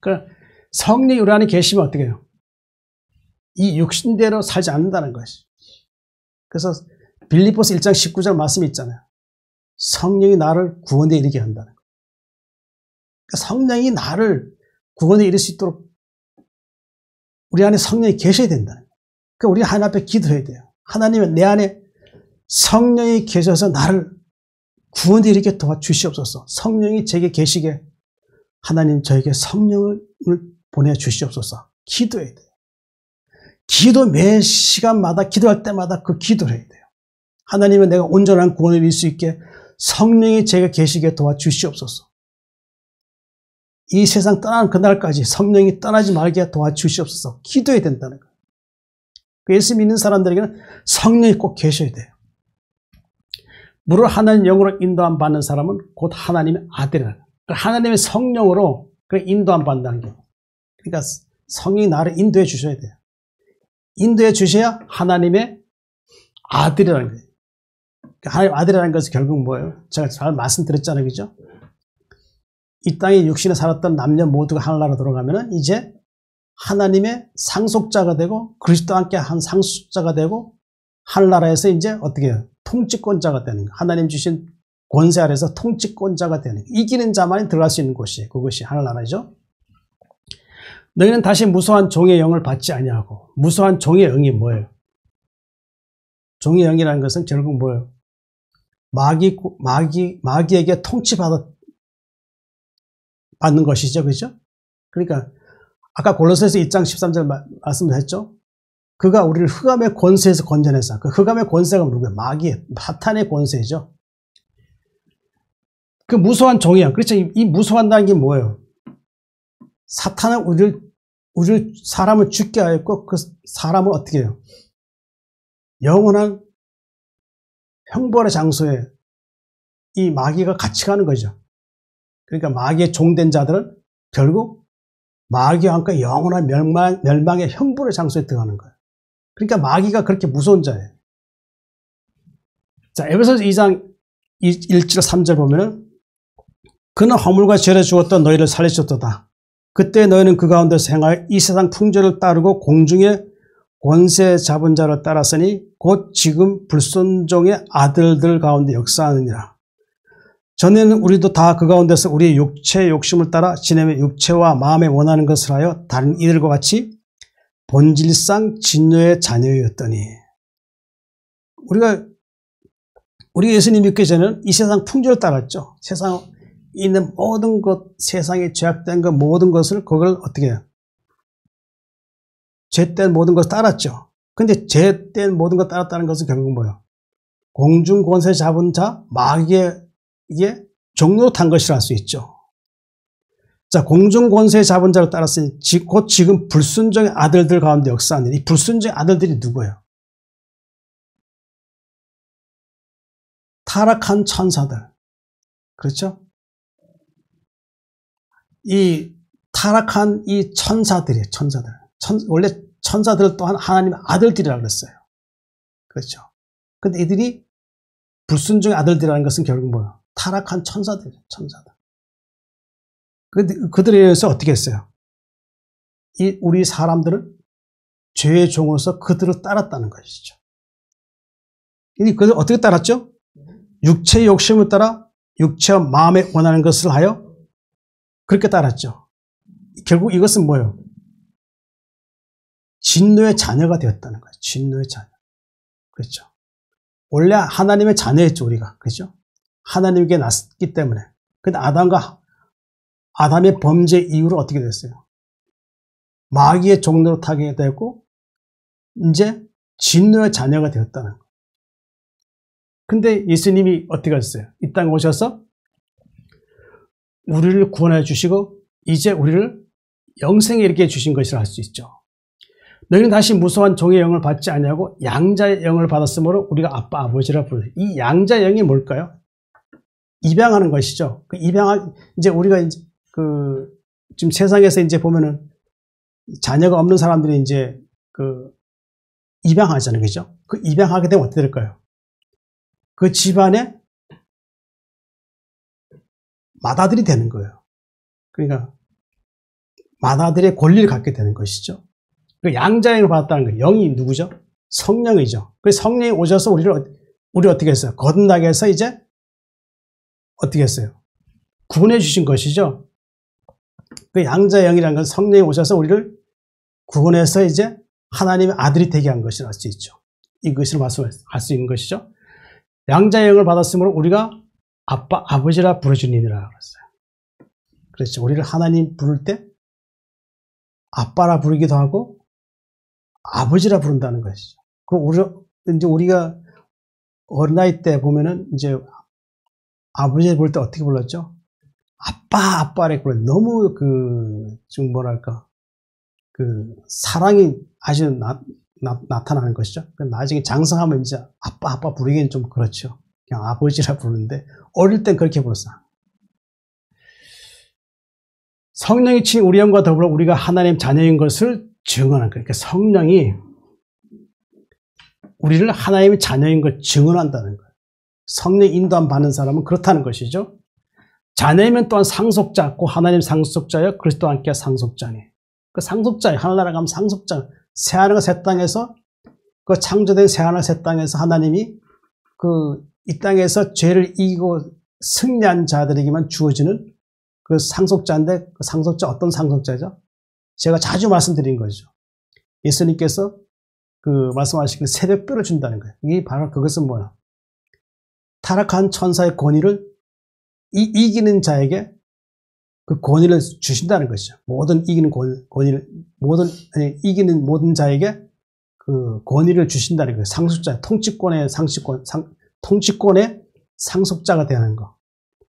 그러니까 성령이 우리 안에 계시면 어떻게 해요? 이 육신대로 살지 않는다는 것이. 그래서 빌립보서 1장 19절 말씀이 있잖아요. 성령이 나를 구원에 이르게 한다는 거예요. 그러니까 성령이 나를 구원에 이를 수 있도록 우리 안에 성령이 계셔야 된다는 거예요. 그러니까 우리 하나님 앞에 기도해야 돼요. 하나님은 내 안에 성령이 계셔서 나를 구원에 이르게 도와주시옵소서. 성령이 제게 계시게 하나님 저에게 성령을 보내주시옵소서. 기도해야 돼요. 기도 매 시간마다 기도할 때마다 그 기도를 해야 돼요. 하나님은 내가 온전한 구원을 이룰 수 있게 성령이 제게 계시게 도와주시옵소서. 이 세상 떠나는 그날까지 성령이 떠나지 말게 도와주시옵소서. 기도해야 된다는 거예요. 예수 믿는 사람들에게는 성령이 꼭 계셔야 돼요. 무릇 하나님 영으로 인도함 받는 사람은 곧 하나님의 아들이라는 거예요. 하나님의 성령으로 인도함 받는다는 거예요. 그러니까 성령이 나를 인도해 주셔야 돼요. 인도해 주셔야 하나님의 아들이라는 거예요. 하나님의 아들이라는 것은 결국 뭐예요? 제가 잘 말씀드렸잖아요. 그죠? 이 땅에 육신에 살았던 남녀 모두가 하늘나라 들어가면은 이제 하나님의 상속자가 되고 그리스도와 함께 한 상속자가 되고 하늘나라에서 이제 어떻게 해요? 통치권자가 되는 거예요. 하나님 주신 권세 아래서 통치권자가 되는 거예요. 이기는 자만이 들어갈 수 있는 곳이 그것이 하늘나라죠. 너희는 다시 무소한 종의 영을 받지 아니하고 무소한 종의 영이 뭐예요? 종의 영이라는 것은 결국 뭐예요? 마귀에게 통치받는 것이죠. 그죠? 그러니까 아까 골로새서 2장 13절 말씀드렸죠. 그가 우리를 흑암의 권세에서 건져내서 그 흑암의 권세가 누구예요? 마귀의 사탄의 권세죠. 그 무소한 종의 영. 그렇죠. 이 무소한다는 게 뭐예요? 사탄은 우리를 사람을 죽게 하였고 그 사람을 어떻게 해요? 영원한 형벌의 장소에 이 마귀가 같이 가는 거죠. 그러니까 마귀의 종된 자들은 결국 마귀와 함께 영원한 멸망의 형벌의 장소에 들어가는 거예요. 그러니까 마귀가 그렇게 무서운 자예요. 자, 에베소서 2장 1절 3절 보면은 그는 허물과 죄를 죽었던 너희를 살리셨도다. 그때 너희는 그 가운데서 행하여 이 세상 풍조를 따르고 공중의 권세 잡은 자를 따랐으니 곧 지금 불순종의 아들들 가운데 역사하느니라. 전에는 우리도 다 그 가운데서 우리의 육체의 욕심을 따라 지내며 육체와 마음에 원하는 것을 하여 다른 이들과 같이 본질상 진노의 자녀였더니 우리 예수님 믿기 전에는 이 세상 풍조를 따랐죠. 세상에 있는 모든 것, 세상에 죄악된 것 모든 것을 그걸 어떻게 해요? 죄된 모든 것을 따랐죠. 근데 죄된 모든 것 따랐다는 것은 결국 뭐예요? 공중 권세 잡은 자 마귀의 종로 탄 것이라 할 수 있죠. 자, 공중 권세 잡은 자를 따랐으니 곧 지금 불순종의 아들들 가운데 역사하는 이 불순종의 아들들이 누구예요? 타락한 천사들. 그렇죠? 이 타락한 이 천사들이에요. 천사들. 원래 천사들 또한 하나님의 아들들이라고 그랬어요. 그렇죠? 근데 이들이 불순종의 아들들이라는 것은 결국 뭐예요? 타락한 천사들이에요. 천사들. 그들에 의해서 어떻게 했어요? 우리 사람들은 죄의 종으로서 그들을 따랐다는 것이죠. 그들 어떻게 따랐죠? 육체의 욕심을 따라 육체와 마음에 원하는 것을 하여 그렇게 따랐죠. 결국 이것은 뭐예요? 진노의 자녀가 되었다는 거예요. 진노의 자녀. 그렇죠. 원래 하나님의 자녀였죠, 우리가. 그렇죠? 하나님께 났기 때문에. 근데 아담의 범죄 이후로 어떻게 됐어요? 마귀의 종로로 타게 되고, 이제 진노의 자녀가 되었다는 거예요. 근데 예수님이 어떻게 하셨어요? 이 땅에 오셔서 우리를 구원해 주시고, 이제 우리를 영생에 이르게 주신 것이라 할 수 있죠. 너희는 다시 무소한 종의 영을 받지 아니하고 양자의 영을 받았으므로 우리가 아빠 아버지라 부르죠. 이 양자의 영이 뭘까요? 입양하는 것이죠. 이제 우리가 이제 지금 세상에서 이제 보면은 자녀가 없는 사람들이 이제 입양하잖아요. 그죠? 그 입양하게 되면 어떻게 될까요? 그 집안에 맏아들이 되는 거예요. 그러니까 맏아들의 권리를 갖게 되는 것이죠. 그 양자영을 받았다는 거예요. 영이 누구죠? 성령이죠. 그래서 성령이 오셔서 우리 어떻게 했어요? 거듭나게 해서 이제 어떻게 했어요? 구원해 주신 것이죠. 그 양자영이라는 건 성령이 오셔서 우리를 구원해서 이제 하나님의 아들이 되게 한 것이라 할 수 있죠. 이것을 말씀할 수 있는 것이죠. 양자의 영을 받았으므로 우리가 아빠, 아버지라 부르주니라 그랬어요. 그렇죠. 우리를 하나님 부를 때 아빠라 부르기도 하고 아버지라 부른다는 것이죠. 우리가 어린아이 때 보면은 이제 아버지를 부를 때 어떻게 불렀죠? 아빠를 불렀. 너무 좀 뭐랄까, 사랑이 아주 나타나는 것이죠. 나중에 장성하면 이제 아빠 부르기는 좀 그렇죠. 그냥 아버지라 부르는데 어릴 땐 그렇게 불렀어요. 성령이 친 우리 영과 더불어 우리가 하나님 자녀인 것을 증언하는 거예요. 그러니까 성령이 우리를 하나님의 자녀인 걸 증언한다는 거예요. 성령 인도함 받는 사람은 그렇다는 것이죠. 자녀이면 또한 상속자, 곧 하나님 상속자여 그리스도와 함께 상속자니. 그 상속자예요. 하늘나라 가면 상속자. 새하늘과 새 땅에서 그 창조된 새하늘과 새 땅에서 하나님이 이 땅에서 죄를 이기고 승리한 자들에게만 주어지는 그 상속자인데 그 상속자 어떤 상속자죠? 제가 자주 말씀드린 거죠. 예수님께서 말씀하신 새벽별을 준다는 거예요. 이게 바로 그것은 뭐야? 타락한 천사의 권위를 이기는 자에게 그 권위를 주신다는 것이죠. 이기는 모든 자에게 그 권위를 주신다는 거예요. 상속자, 통치권의 상속자가 되는 거.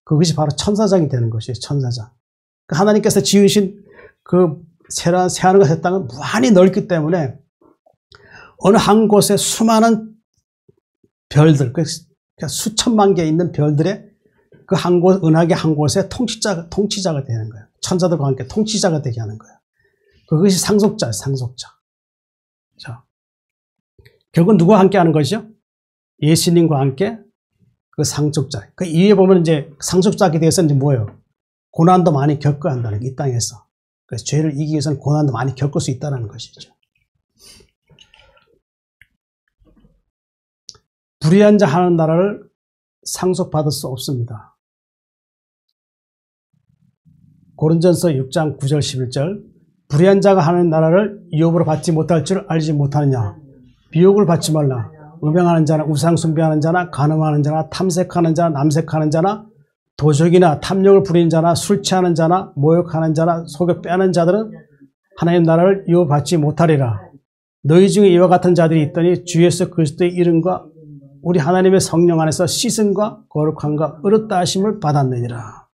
그것이 바로 천사장이 되는 것이에요. 천사장. 하나님께서 지으신 새하늘과 새 땅은 무한히 넓기 때문에 어느 한 곳에 수많은 별들, 수천만 개 있는 별들의 은하계 한 곳에 통치자가 되는 거예요. 천사들과 함께 통치자가 되게 하는 거예요. 그것이 상속자예요, 상속자. 자, 결국 누구와 함께 하는 것이죠? 예수님과 함께 그 상속자. 그 이에 보면 이제 상속자에 대해서 이제 뭐예요? 고난도 많이 겪어야 한다는 게 이 땅에서. 그래서 죄를 이기기 위해서는 고난도 많이 겪을 수 있다는 것이죠. 불의한 자 하는 나라를 상속받을 수 없습니다. 고린전서 6장 9절 11절 불의한 자가 하는 나라를 유업으로 받지 못할 줄 알지 못하느냐. 비욕을 받지 말라. 음행하는 자나 우상 숭배하는 자나 간음하는 자나 탐색하는 자나 남색하는 자나 도적이나 탐욕을 부리는 자나 술 취하는 자나 모욕하는 자나 속여 빼는 자들은 하나님 나라를 유업받지 못하리라. 너희 중에 이와 같은 자들이 있더니 주 예수 그리스도의 이름과 우리 하나님의 성령 안에서 씻음과 거룩함과 의롭다 하심을 받았느니라.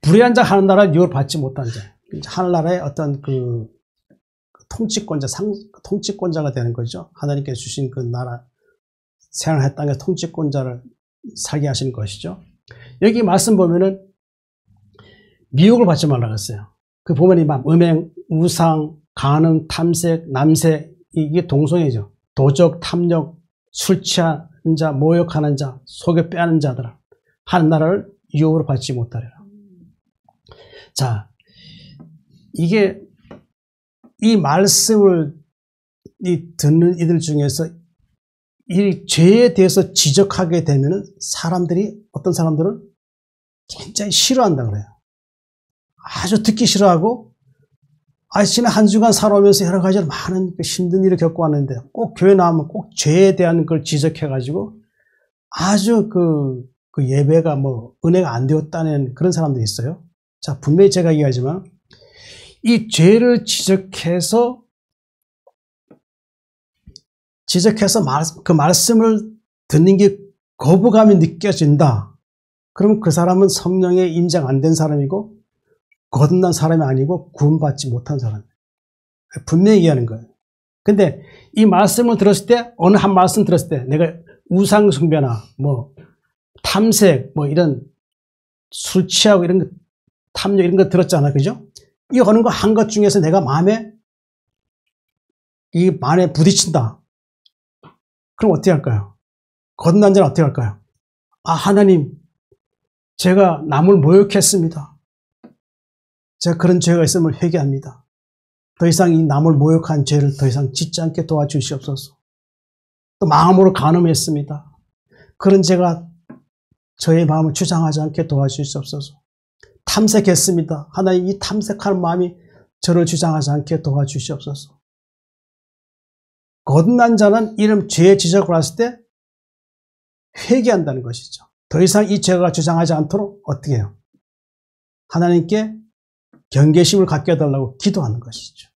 불의한 자 하는 나라를 유업받지 못한 자. 하늘나라의 어떤 통치권자가 되는 거죠. 하나님께서 주신 그 나라, 새하늘 땅의 통치권자를 살게 하시는 것이죠. 여기 말씀 보면은 미혹을 받지 말라고 했어요. 보면 음행, 우상, 간음, 탐색, 남색, 이게 동성애죠. 도적, 탐욕, 술 취하는 자, 모욕하는 자, 속여 빼앗는 자들아 하는 나라를 유업으로 받지 못하리라. 자, 이 말씀을 듣는 이들 중에서 이 죄에 대해서 지적하게 되면은 어떤 사람들은 굉장히 싫어한다 그래요. 아주 듣기 싫어하고, 지난 한 주간 살아오면서 여러 가지 많은 힘든 일을 겪고 왔는데 꼭 교회 나오면 꼭 죄에 대한 걸 지적해가지고 아주 그 예배가 은혜가 안 되었다는 그런 사람들이 있어요. 자, 분명히 제가 얘기하지만 이 죄를 지적해서 그 말씀을 듣는 게 거부감이 느껴진다. 그러면 그 사람은 성령에 인정 안 된 사람이고 거듭난 사람이 아니고 구원받지 못한 사람이에요. 분명히 얘기하는 거예요. 근데 이 말씀을 들었을 때, 어느 한 말씀 들었을 때 내가 우상 숭배나 탐색 이런 술 취하고 이런 거, 탐욕 이런 거 들었잖아. 그죠? 이 어느 거 한 것 중에서 내가 마음에 부딪힌다. 그럼 어떻게 할까요? 거듭난 자는 어떻게 할까요? 하나님, 제가 남을 모욕했습니다. 제가 그런 죄가 있으면 회개합니다. 더 이상 이 남을 모욕한 죄를 더 이상 짓지 않게 도와주시옵소서. 또 마음으로 간음했습니다. 그런 제가 저의 마음을 주장하지 않게 도와주시옵소서. 탐색했습니다. 하나님, 이 탐색하는 마음이 저를 주장하지 않게 도와주시옵소서. 거듭난 자는 이런 죄의 지적을 했을 때 회개한다는 것이죠. 더 이상 이 죄가 주장하지 않도록 어떻게 해요? 하나님께 경계심을 갖게 해달라고 기도하는 것이죠.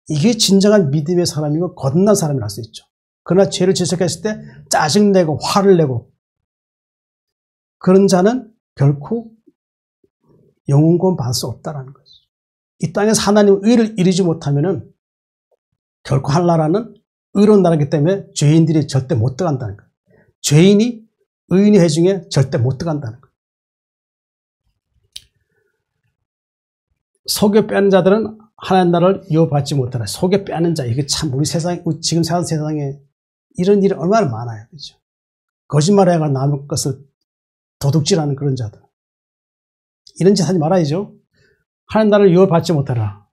이게 진정한 믿음의 사람이고 거듭난 사람이라 할 수 있죠. 그러나 죄를 지적했을 때 짜증내고 화를 내고 그런 자는 결코 영혼구원 받을 수 없다는 거죠. 이 땅에서 하나님 의를 이루지 못하면은 결코 하늘나라는 의로운 나라이기 때문에 죄인들이 절대 못 들어간다는 거예요. 죄인이 의인의 회 중에 절대 못 들어간다는 거예요. 속여 빼는 자들은 하나님 나라를 이어받지 못하라. 속여 빼는 자, 이게 참 우리 지금 사는 세상에 이런 일이 얼마나 많아요. 그죠? 거짓말해가 남의 것을 도둑질하는 그런 자들. 이런 짓 하지 말아야죠. 하나님 나라를 이어받지 못하라.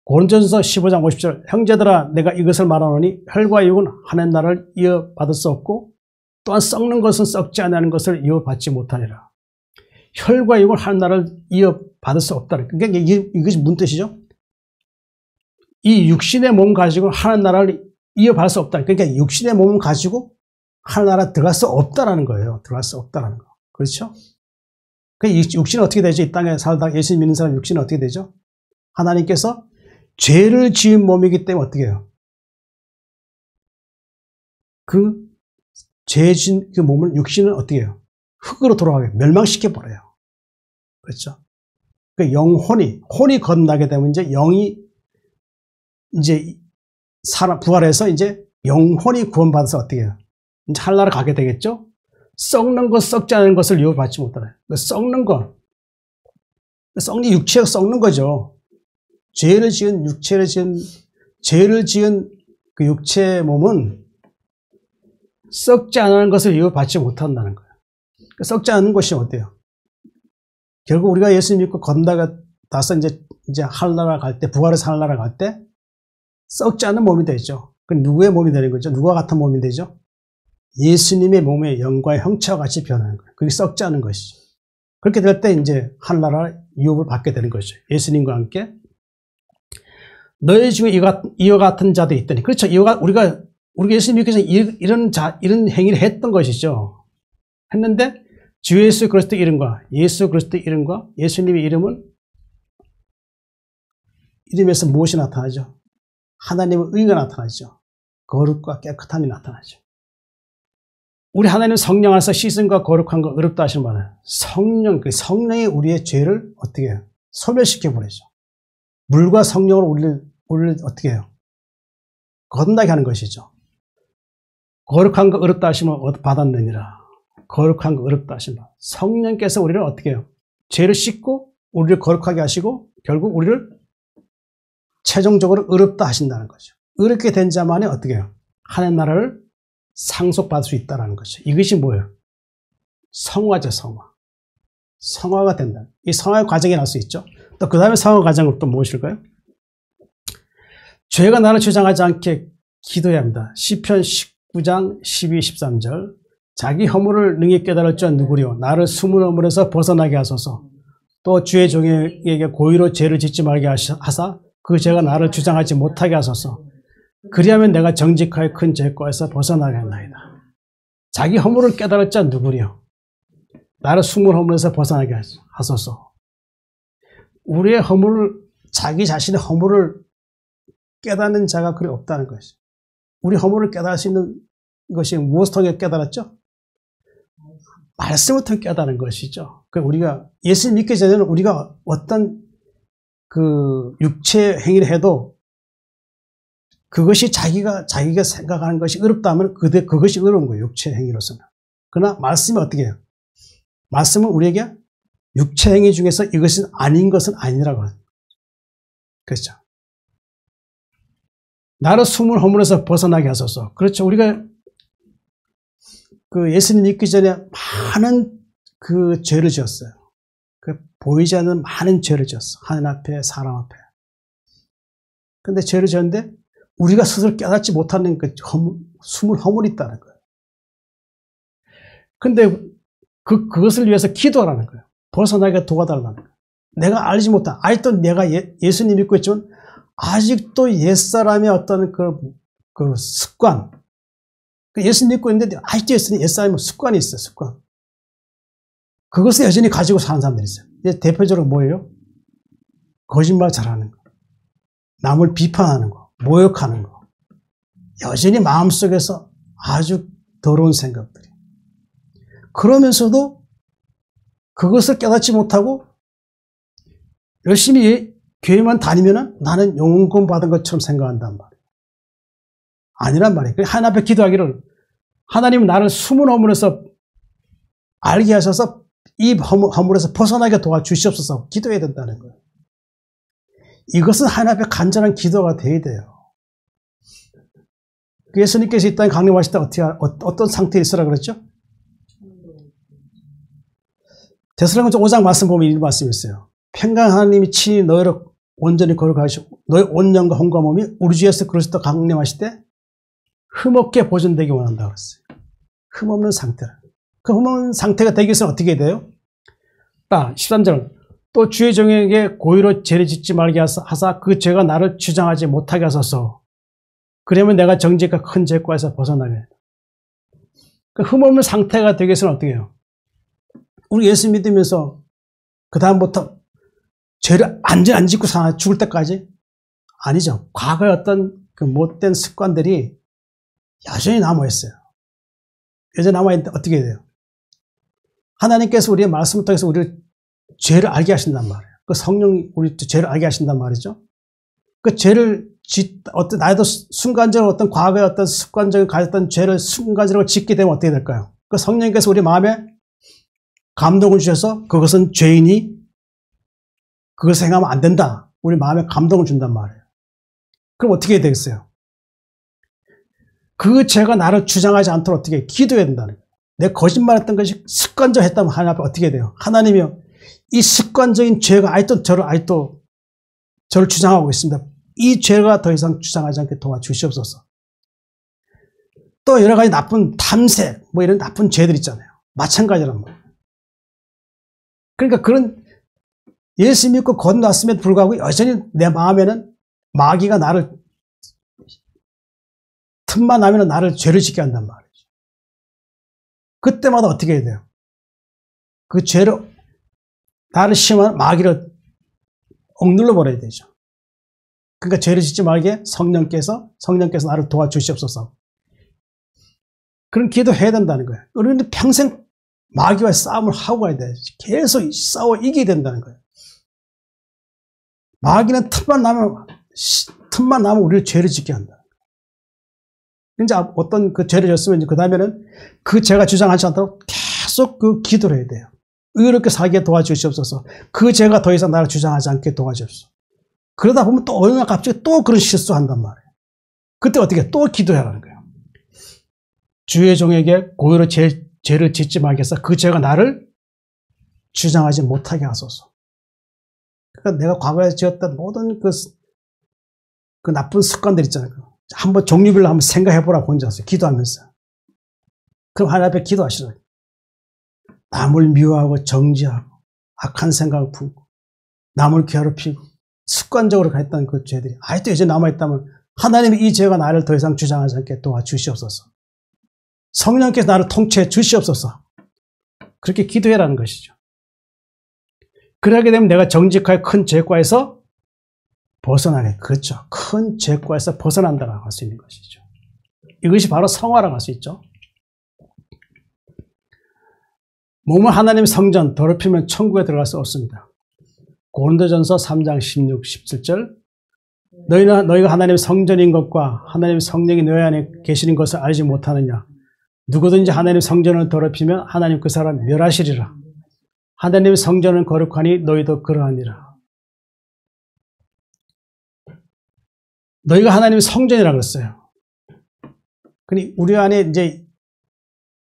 고린도전서 15장 50절 형제들아 내가 이것을 말하노니 혈과 육은 하나님 나라를 이어받을 수 없고 또한 썩는 것은 썩지 않는 것을 이어받지 못하니라. 혈과 육은 하나님 나라를 이어받을 수 없다. 그러니까 이것이 무슨 뜻이죠? 이 육신의 몸 가지고 하나님 나라를 이어받을 수 없다. 그러니까 육신의 몸을 가지고 하나님 나라 들어갈 수 없다라는 거예요. 들어갈 수 없다라는 거. 그렇죠? 그 육신은 어떻게 되죠? 이 땅에 살다 예수 믿는 사람 육신은 어떻게 되죠? 하나님께서 죄를 지은 몸이기 때문에 어떻게 해요? 그 죄 지은 그 몸을 육신은 어떻게 해요? 흙으로 돌아가게 멸망시켜 버려요. 그렇죠? 그 혼이 거듭나게 되면 이제 영이 이제 부활해서 이제 영혼이 구원받아서 어떻게 해요? 이제 하늘나라 가게 되겠죠? 썩는 것, 썩지 않은 것을 이어받지 못하라. 썩는 것, 육체가 썩는 거죠. 죄를 지은 그 육체의 몸은 썩지 않은 것을 이어받지 못한다는 거예요. 썩지 않은 것이 어때요? 결국 우리가 예수 믿고 거듭나서 이제 하늘나라 갈 때, 부활해서 하늘나라 갈 때 썩지 않은 몸이 되죠. 그럼 누구의 몸이 되는 거죠? 누구와 같은 몸이 되죠? 예수님의 몸의 영과의 형체와 같이 변하는 거예요. 그게 썩지 않은 것이죠. 그렇게 될 때 이제 하늘나라 유업을 받게 되는 것이죠. 예수님과 함께. 너희 중에 이와 같은 자도 있더니. 그렇죠. 우리가 예수님께서 이런 행위를 했던 것이죠. 했는데 주 예수 그리스도의 이름과 예수님의 이름에서 무엇이 나타나죠? 하나님의 의가 나타나죠. 거룩과 깨끗함이 나타나죠. 우리 하나님 성령 안에서 씻음과 거룩한 거 어렵다 하시는 말은 성령이 우리의 죄를 어떻게 해요? 소멸시켜 버리죠. 물과 성령으로 우리를 어떻게 해요? 거듭나게 하는 것이죠. 거룩한 거 어렵다 하시면 받았느니라. 거룩한 거 어렵다 하시면 성령께서 우리를 어떻게 해요? 죄를 씻고 우리를 거룩하게 하시고 결국 우리를 최종적으로 어렵다 하신다는 거죠. 어렵게 된 자만이 어떻게 해요? 하나님 나라를 상속받을 수 있다는 거죠. 이것이 뭐예요? 성화죠, 성화. 성화가 된다. 이 성화의 과정이 날 수 있죠. 또 그 다음에 성화 과정은 또 무엇일까요? 죄가 나를 주장하지 않게 기도해야 합니다. 시편 19장 12, 13절 자기 허물을 능히 깨달을 줄 누구리요? 나를 숨은 허물에서 벗어나게 하소서. 또 주의 종에게 고의로 죄를 짓지 말게 하사 그 죄가 나를 주장하지 못하게 하소서. 그리하면 내가 정직하여 큰 죄과에서 벗어나게 한다이다. 자기 허물을 깨달을 자 누구리요? 나를 숨은 허물에서 벗어나게 하소서. 우리의 자기 자신의 허물을 깨닫는 자가 그리 없다는 것이죠. 우리 허물을 깨달을 수 있는 것이 무엇을 통해 깨달았죠? 말씀을 통해 깨달은 것이죠. 우리가 예수 믿기 전에는 우리가 어떤 육체 행위를 해도 그것이 자기가 생각하는 것이 어렵다 하면 그것이 어려운 거예요. 육체 행위로서는. 그러나 말씀이 어떻게 해요? 말씀은 우리에게 육체 행위 중에서 이것은 아닌 것은 아니라고 하는 거예요. 그렇죠. 나를 숨은 허물에서 벗어나게 하소서. 그렇죠. 우리가 예수님 믿기 전에 많은 죄를 지었어요. 보이지 않는 많은 죄를 지었어. 하나님 앞에, 사람 앞에. 근데 죄를 지었는데 우리가 스스로 깨닫지 못하는 숨은 허물이 있다는 거예요. 근데 그것을 위해서 기도하라는 거예요. 벗어나게 도와달라는 거예요. 내가 알지 못한, 아직도 내가 예수님 믿고 있지만 아직도 옛사람의 어떤 그 습관, 예수 믿고 있는데 아직도 옛사람의 습관이 있어요. 습관. 그것을 여전히 가지고 사는 사람들이 있어요. 대표적으로 뭐예요? 거짓말 잘하는 거, 남을 비판하는 거, 모욕하는 거, 여전히 마음속에서 아주 더러운 생각들이. 그러면서도 그것을 깨닫지 못하고 열심히 교회만 다니면은 나는 영혼권 받은 것처럼 생각한단 말이에요. 아니란 말이에요. 하나님 앞에 기도하기를, 하나님은 나를 숨은 허물에서 알게 하셔서 이 허물에서 벗어나게 도와주시옵소서 기도해야 된다는 거예요. 이것은 하나님 앞에 간절한 기도가 돼야 돼요. 예수님께서 이 땅에 강림하실 때 어떤 상태에 있으라 그랬죠? 데살로니가 5장 말씀 보면 이런 말씀이 있어요. 평강 하나님이 친히 너희를 온전히 거룩하시고 너희 온 영과 혼과 몸이 우리 주 예수 그리스도 강림하실 때 흠없게 보존되기 원한다고 했어요. 흠없는 상태라. 그 흠없는 상태가 되기 위해서는 어떻게 돼요? 13절 또 주의 종에게 고의로 죄를 짓지 말게 하사 그 죄가 나를 주장하지 못하게 하소서. 그러면 내가 정직과 큰 죄과에서 벗어나게 된다. 그 흠없는 상태가 되기 위해서는 어떻게 해요? 우리 예수 믿으면서 그 다음부터 죄를 안 짓고 죽을 때까지? 아니죠. 과거의 어떤 그 못된 습관들이 여전히 남아있어요. 여전히 남아있는데 어떻게 돼요? 하나님께서 우리의 말씀을 통해서 우리를 죄를 알게 하신단 말이에요. 그 성령이 우리 죄를 알게 하신단 말이죠. 그 죄를 나도 순간적으로 어떤 과거의 어떤 습관적인 가졌던 죄를 순간적으로 짓게 되면 어떻게 될까요? 그 성령께서 우리 마음에 감동을 주셔서 그것은 죄이니 그것을 행하면 안 된다. 우리 마음에 감동을 준단 말이에요. 그럼 어떻게 해야 되겠어요? 그 죄가 나를 주장하지 않도록 어떻게 기도해야 된다는 거예요. 내가 거짓말했던 것이 습관적으로 했다면 하나님 앞에 어떻게 돼요? 하나님이요, 이 습관적인 죄가 아직도 저를 주장하고 있습니다. 이 죄가 더 이상 주장하지 않게 도와주시옵소서. 또 여러 가지 나쁜 탐색, 뭐 이런 나쁜 죄들 있잖아요. 마찬가지란 말이에요. 그러니까 그런 예수 믿고 건너왔음에도 불구하고 여전히 내 마음에는 마귀가 나를 틈만 나면 나를 죄를 짓게 한단 말이죠. 그때마다 어떻게 해야 돼요? 그 죄를 나를 시험하는 마귀를 억눌러 버려야 되죠. 그러니까 죄를 짓지 말게 성령께서 나를 도와주시옵소서. 그런 기도 해야 된다는 거예요. 우리는 평생 마귀와의 싸움을 하고 가야 돼요. 계속 싸워 이겨야 된다는 거예요. 마귀는 틈만 나면 우리를 죄를 짓게 한다. 이제 어떤 그 죄를 졌으면 그 다음에는 그 죄가 주장하지 않도록 계속 그 기도를 해야 돼요. 의롭게 살게 도와주시옵소서. 그 죄가 더 이상 나를 주장하지 않게 도와주옵소서. 그러다 보면 또 어느 날 갑자기 또 그런 실수한단 말이에요. 그때 어떻게 또 기도하라는 거예요. 주의 종에게 고의로 죄를 짓지 말게 해서 그 죄가 나를 주장하지 못하게 하소서. 그러니까 내가 과거에 지었던 모든 그 나쁜 습관들 있잖아요. 한번 종류별로 한번 생각해보라고 혼자서 기도하면서. 그럼 하나님 앞에 기도하시라고. 남을 미워하고 정죄하고 악한 생각을 품고 남을 괴롭히고 습관적으로 했던 그 죄들이 아직도 이제 남아있다면 하나님이 이 죄가 나를 더 이상 주장하지 않게 도와주시옵소서. 성령께서 나를 통치해 주시옵소서. 그렇게 기도해라는 것이죠. 그러게 되면 내가 정직하게 큰 죄과에서 벗어나게. 그렇죠. 큰 죄과에서 벗어난다라고 할 수 있는 것이죠. 이것이 바로 성화라고 할 수 있죠. 몸은 하나님의 성전, 더럽히면 천국에 들어갈 수 없습니다. 고린도전서 3장 16, 17절 너희가 하나님의 성전인 것과 하나님의 성령이 너희 안에 계시는 것을 알지 못하느냐. 누구든지 하나님의 성전을 더럽히면 하나님 그 사람 멸하시리라. 하나님의 성전은 거룩하니 너희도 그러하니라. 너희가 하나님의 성전이라고 그랬어요. 그러니 우리 안에 이제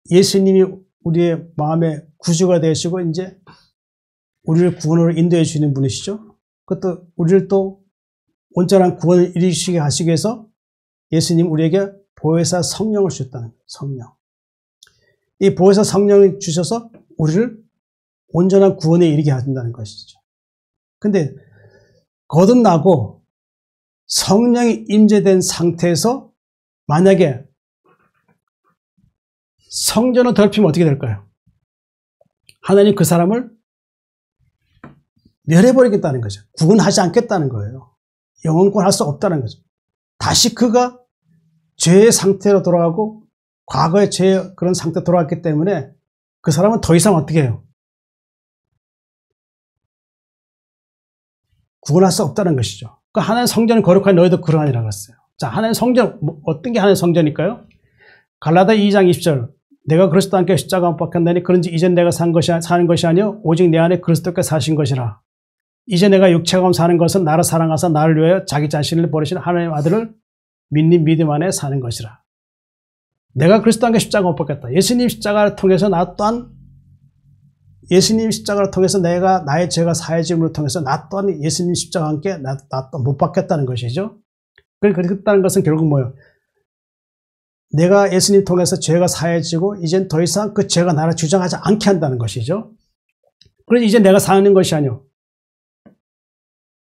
예수님이 우리의 마음의 구주가 되시고 이제 우리를 구원으로 인도해 주시는 분이시죠. 그것도 우리를 또 온전한 구원을 이루시게 하시기 위해서 예수님 우리에게 보혜사 성령을 주셨다는 거예요. 성령. 이 보혜사 성령을 주셔서 우리를 온전한 구원에 이르게 하신다는 것이죠. 근데 거듭나고 성령이 임재된 상태에서 만약에 성전을 더럽히면 어떻게 될까요? 하나님 그 사람을 멸해버리겠다는 거죠. 구원하지 않겠다는 거예요. 영원권 할 수 없다는 거죠. 다시 그가 죄의 상태로 돌아가고 과거의 죄의 그런 상태로 돌아갔기 때문에 그 사람은 더 이상 어떻게 해요? 구원할 수 없다는 것이죠. 그 하나님 성전은 거룩하니 너희도 그러하니라고 했어요. 자, 하나님 성전, 어떤 게 하나님 성전일까요? 갈라디아 2장 20절. 내가 그리스도와 함께 십자가 못 박혔나니 그런지 이젠 내가 사는 것이 아니요 오직 내 안에 그리스도께서 사신 것이라. 이제 내가 육체가 사는 것은 나를 사랑하사 나를 위하여 자기 자신을 버리신 하나님의 아들을 믿는 믿음 안에 사는 것이라. 내가 그리스도와 함께 십자가 못 박혔다. 예수님 십자가를 통해서 나 또한 예수님 십자가를 통해서 내가 나의 죄가 사해짐을 통해서 나 또한 예수님 십자가와 함께 나 또 못 박혔다는 것이죠. 그렇다는 것은 결국 뭐예요? 내가 예수님 통해서 죄가 사해지고 이젠 더 이상 그 죄가 나를 주장하지 않게 한다는 것이죠. 그래서 이제 내가 사는 것이 아니요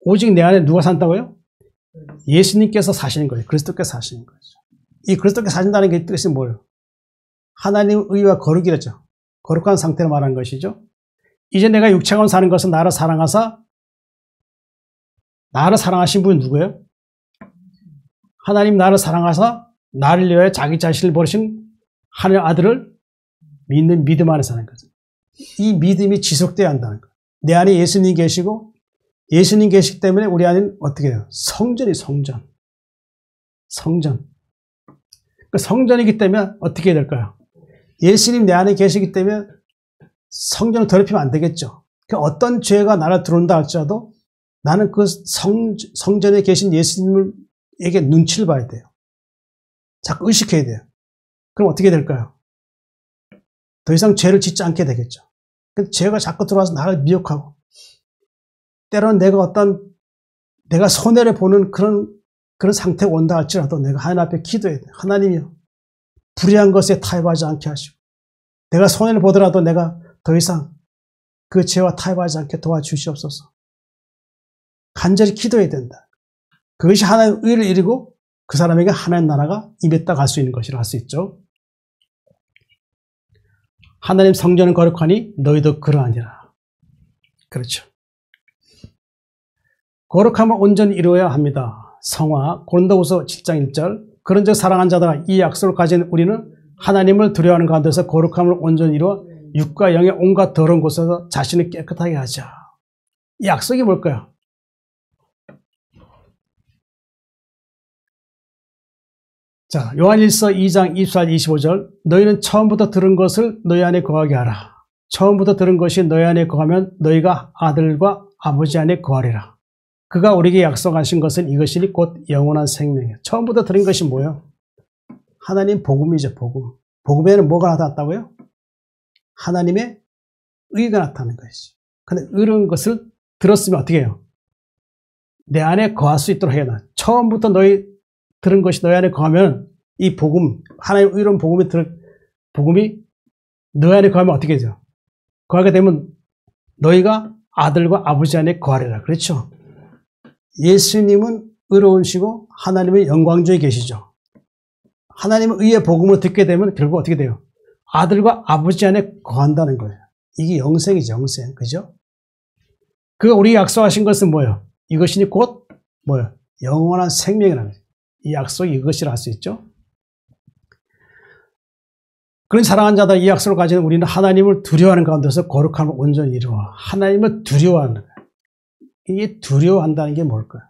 오직 내 안에 누가 산다고요? 예수님께서 사시는 거예요. 그리스도께서 사시는 거죠. 이 그리스도께서 사신다는 게 뜻이 뭐예요? 하나님의 의와 거룩이라죠. 거룩한 상태를 말하는 것이죠. 이제 내가 육체가 사는 것은 나를 사랑하사 나를 사랑하신 분이 누구예요? 하나님 나를 사랑하사 나를 위하여 자기 자신을 버리신 하나님의 아들을 믿는 믿음 안에 사는 거죠. 이 믿음이 지속돼야 한다는 거예요. 내 안에 예수님 계시고 예수님 계시기 때문에 우리 안에는 어떻게 해요? 성전이 성전. 성전. 그 성전이기 때문에 어떻게 해야 될까요? 예수님 내 안에 계시기 때문에 성전을 더럽히면 안 되겠죠. 어떤 죄가 나를 들어온다 할지라도 나는 그 성전에 계신 예수님에게 눈치를 봐야 돼요. 자꾸 의식해야 돼요. 그럼 어떻게 될까요? 더 이상 죄를 짓지 않게 되겠죠. 죄가 자꾸 들어와서 나를 미혹하고 때로는 내가 손해를 보는 그런 상태가 온다 할지라도 내가 하나님 앞에 기도해야 돼요. 하나님이요. 불의한 것에 타협하지 않게 하시고 내가 손해를 보더라도 내가 더 이상 그 죄와 타협하지 않게 도와주시옵소서. 간절히 기도해야 된다. 그것이 하나님의 의를 이루고 그 사람에게 하나님 나라가 임했다 갈 수 있는 것이라 할 수 있죠. 하나님 성전은 거룩하니 너희도 그러하니라. 그렇죠. 거룩함을 온전히 이루어야 합니다. 성화 고린도후서 7장 1절 그런즉 사랑하는 자들아 이 약속을 가진 우리는 하나님을 두려워하는 가운데서 거룩함을 온전히 이루어 육과 영의 온갖 더러운 곳에서 자신을 깨끗하게 하자. 이 약속이 뭘까요? 자, 요한일서 2장 24, 25절 너희는 처음부터 들은 것을 너희 안에 거하게 하라. 처음부터 들은 것이 너희 안에 거하면 너희가 아들과 아버지 안에 거하리라. 그가 우리에게 약속하신 것은 이것이니 곧 영원한 생명이에요. 처음부터 들은 것이 뭐예요? 하나님 복음이죠. 복음. 복음에는 뭐가 나타났다고요? 하나님의 의가 나타나는 것이죠. 근데 이런 것을 들었으면 어떻게 해요? 내 안에 거할 수 있도록 해야 돼. 처음부터 너희 들은 것이 너희 안에 거하면 이 복음, 하나님의 의로운 복음이 너희 안에 거하면 어떻게 되죠? 거하게 되면 너희가 아들과 아버지 안에 거하리라. 그렇죠? 예수님은 의로우시고 하나님의 영광주에 계시죠. 하나님의 의의 복음을 듣게 되면 결국 어떻게 돼요? 아들과 아버지 안에 거한다는 거예요. 이게 영생이죠. 영생. 그죠? 그가 우리에게 약속하신 것은 뭐예요? 이것이니 곧 뭐예요? 영원한 생명이라는 거예요. 이 약속이 이것이라 할 수 있죠. 그런 사랑하는 자들 이 약속을 가지는 우리는 하나님을 두려워하는 가운데서 거룩함을 온전히 이루어 하나님을 두려워하는 거예요. 이게 두려워한다는 게 뭘까요?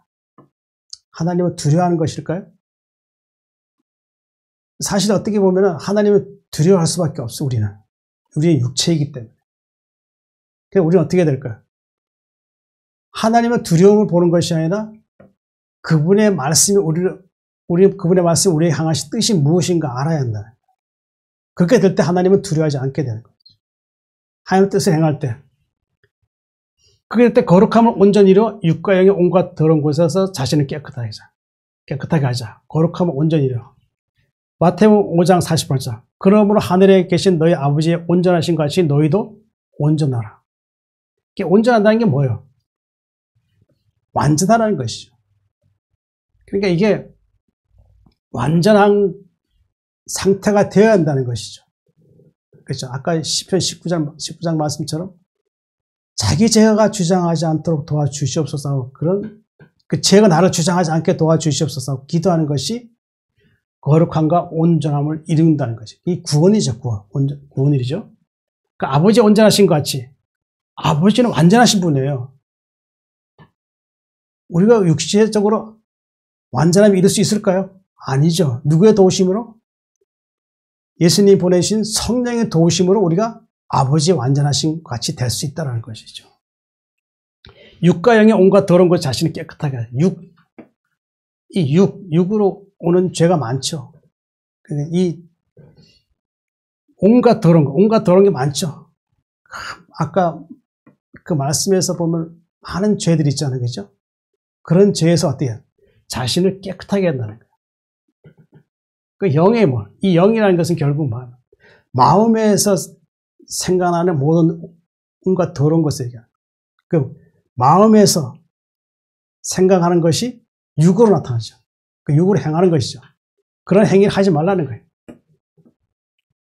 하나님을 두려워하는 것일까요? 사실 어떻게 보면 하나님을 두려워할 수밖에 없어. 우리의 육체이기 때문에. 그래서 우리는 어떻게 될까요? 하나님의 두려움을 보는 것이 아니라 그분의 말씀이 그분의 말씀이 우리에게 향하신 뜻이 무엇인가 알아야 한다. 그렇게 될 때 하나님은 두려워하지 않게 되는 거죠. 하나님의 뜻을 행할 때. 그렇게 될 때 거룩함을 온전히 이루어 육과 영의 온갖 더러운 곳에서 자신을 깨끗하게 하자. 거룩함을 온전히 이루어. 마태복음 5장 48절. 그러므로 하늘에 계신 너희 아버지의 온전하신 같이 너희도 온전하라. 이게 온전하다는 게 뭐예요? 완전하라는 것이죠. 그러니까 이게 완전한 상태가 되어야 한다는 것이죠. 그렇죠. 아까 시편 19장 말씀처럼 자기 죄가 주장하지 않도록 도와주시옵소서. 그런 그 죄가 나를 주장하지 않게 도와주시옵소서. 기도하는 것이 거룩함과 온전함을 이룬다는 것이. 이 구원이죠. 구원이죠. 그 아버지 온전하신 것 같이 아버지는 완전하신 분이에요. 우리가 육체적으로 완전함을 이룰 수 있을까요? 아니죠. 누구의 도우심으로? 예수님 보내신 성령의 도우심으로 우리가 아버지의 완전하신 것 같이 될 수 있다는 것이죠. 육과 영의 온갖 더러운 것 자신을 깨끗하게 하죠. 육으로 오는 죄가 많죠. 이 온갖 더러운 게 많죠. 아까 그 말씀에서 보면 많은 죄들이 있잖아요. 그죠? 그런 죄에서 어떻게 해요? 자신을 깨끗하게 한다는 거예요. 그 영의 이 영이라는 것은 결국 마음에서 생각나는 모든 온갖 더러운 것을 얘기해요. 그 마음에서 생각하는 것이 육으로 나타나죠. 그 육으로 행하는 것이죠. 그런 행위를 하지 말라는 거예요.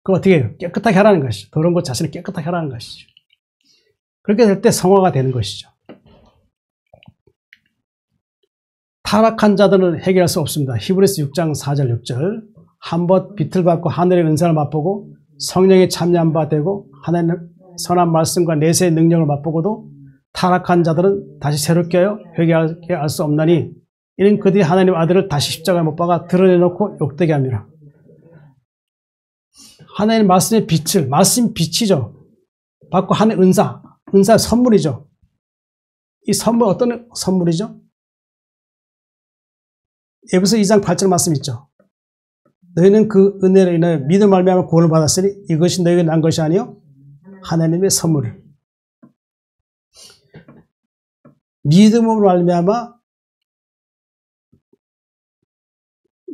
그럼 어떻게 해요? 깨끗하게 하라는 것이죠. 더러운 것 자신을 깨끗하게 하라는 것이죠. 그렇게 될 때 성화가 되는 것이죠. 타락한 자들은 해결할 수 없습니다. 히브리서 6장 4절 6절 한번 빛을 받고 하늘의 은사를 맛보고 성령에 참여한 바 되고 하나님의 선한 말씀과 내세의 능력을 맛보고도 타락한 자들은 다시 새롭게 하여 회개하게 할 수 없나니 이는 그들이 하나님의 아들을 다시 십자가에 못 박아 드러내놓고 욕되게 합니다. 하나님의 말씀의 빛을, 말씀 빛이죠. 받고 하나님의 은사 선물이죠. 이 선물 어떤 선물이죠? 에베소 2장 8절 말씀 있죠. 너희는 그 은혜로 인하여 믿음 말미암아 구원을 받았으니 이것이 너희에게 난 것이 아니요 하나님의 선물. 믿음으로 말미암아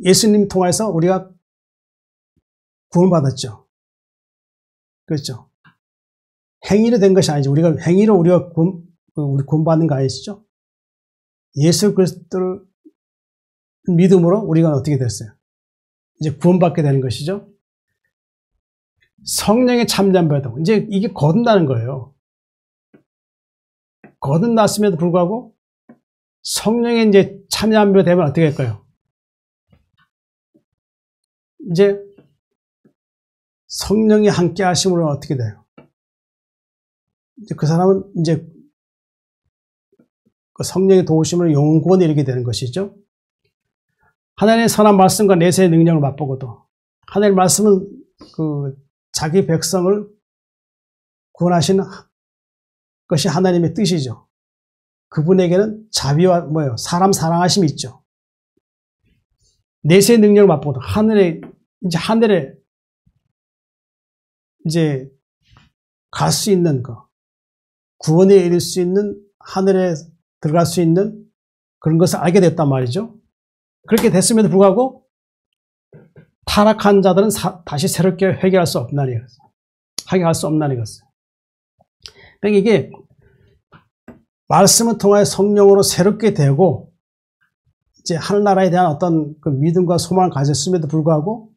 예수님 통해서 우리가 구원받았죠. 그렇죠. 행위로 된 것이 아니죠. 행위로 우리가 구원받는 거 아니시죠? 예수 그리스도를 믿음으로 우리가 어떻게 됐어요? 이제 구원받게 되는 것이죠. 성령의 참여한 바도 이제 이게 거듭나는 거예요. 거듭났음에도 불구하고 성령의 이제 참여한 바 되면 어떻게 할까요? 이제 성령이 함께 하심으로 어떻게 돼요? 이제 그 사람은 이제 그 성령의 도우심으로 영원히 이르게 되는 것이죠. 하나님의 선한 말씀과 내세의 능력을 맛보고도 하나님의 말씀은 그 자기 백성을 구원하시는 것이 하나님의 뜻이죠. 그분에게는 자비와 사람 사랑하심이 있죠. 내세의 능력을 맛보고도 하늘에 이제 갈 수 있는 거, 구원에 이를 수 있는 하늘에 들어갈 수 있는 그런 것을 알게 됐단 말이죠. 그렇게 됐음에도 불구하고 타락한 자들은 다시 새롭게 회개할 수 없나니 하게 할 수 없나니 것을. 그러니까 이게 말씀을 통하여 성령으로 새롭게 되고 이제 하늘나라에 대한 어떤 그 믿음과 소망을 가졌음에도 불구하고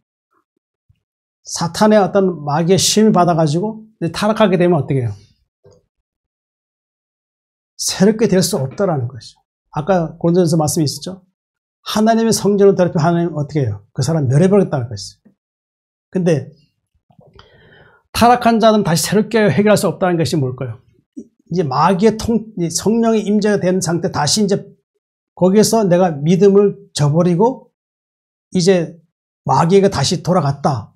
사탄의 어떤 마귀의 시험을 받아가지고 타락하게 되면 어떻게 해요? 새롭게 될 수 없다라는 것이죠. 아까 고린도전서 말씀이 있었죠. 하나님의 성전을 더럽히면 하나님 어떻게 해요? 그 사람 멸해버렸다는 것이죠. 근데 타락한 자는 다시 새롭게 해결할 수 없다는 것이 뭘까요? 이제 마귀의 성령의 임재가 된 상태 다시 이제 거기에서 내가 믿음을 저버리고 이제 마귀가 다시 돌아갔다.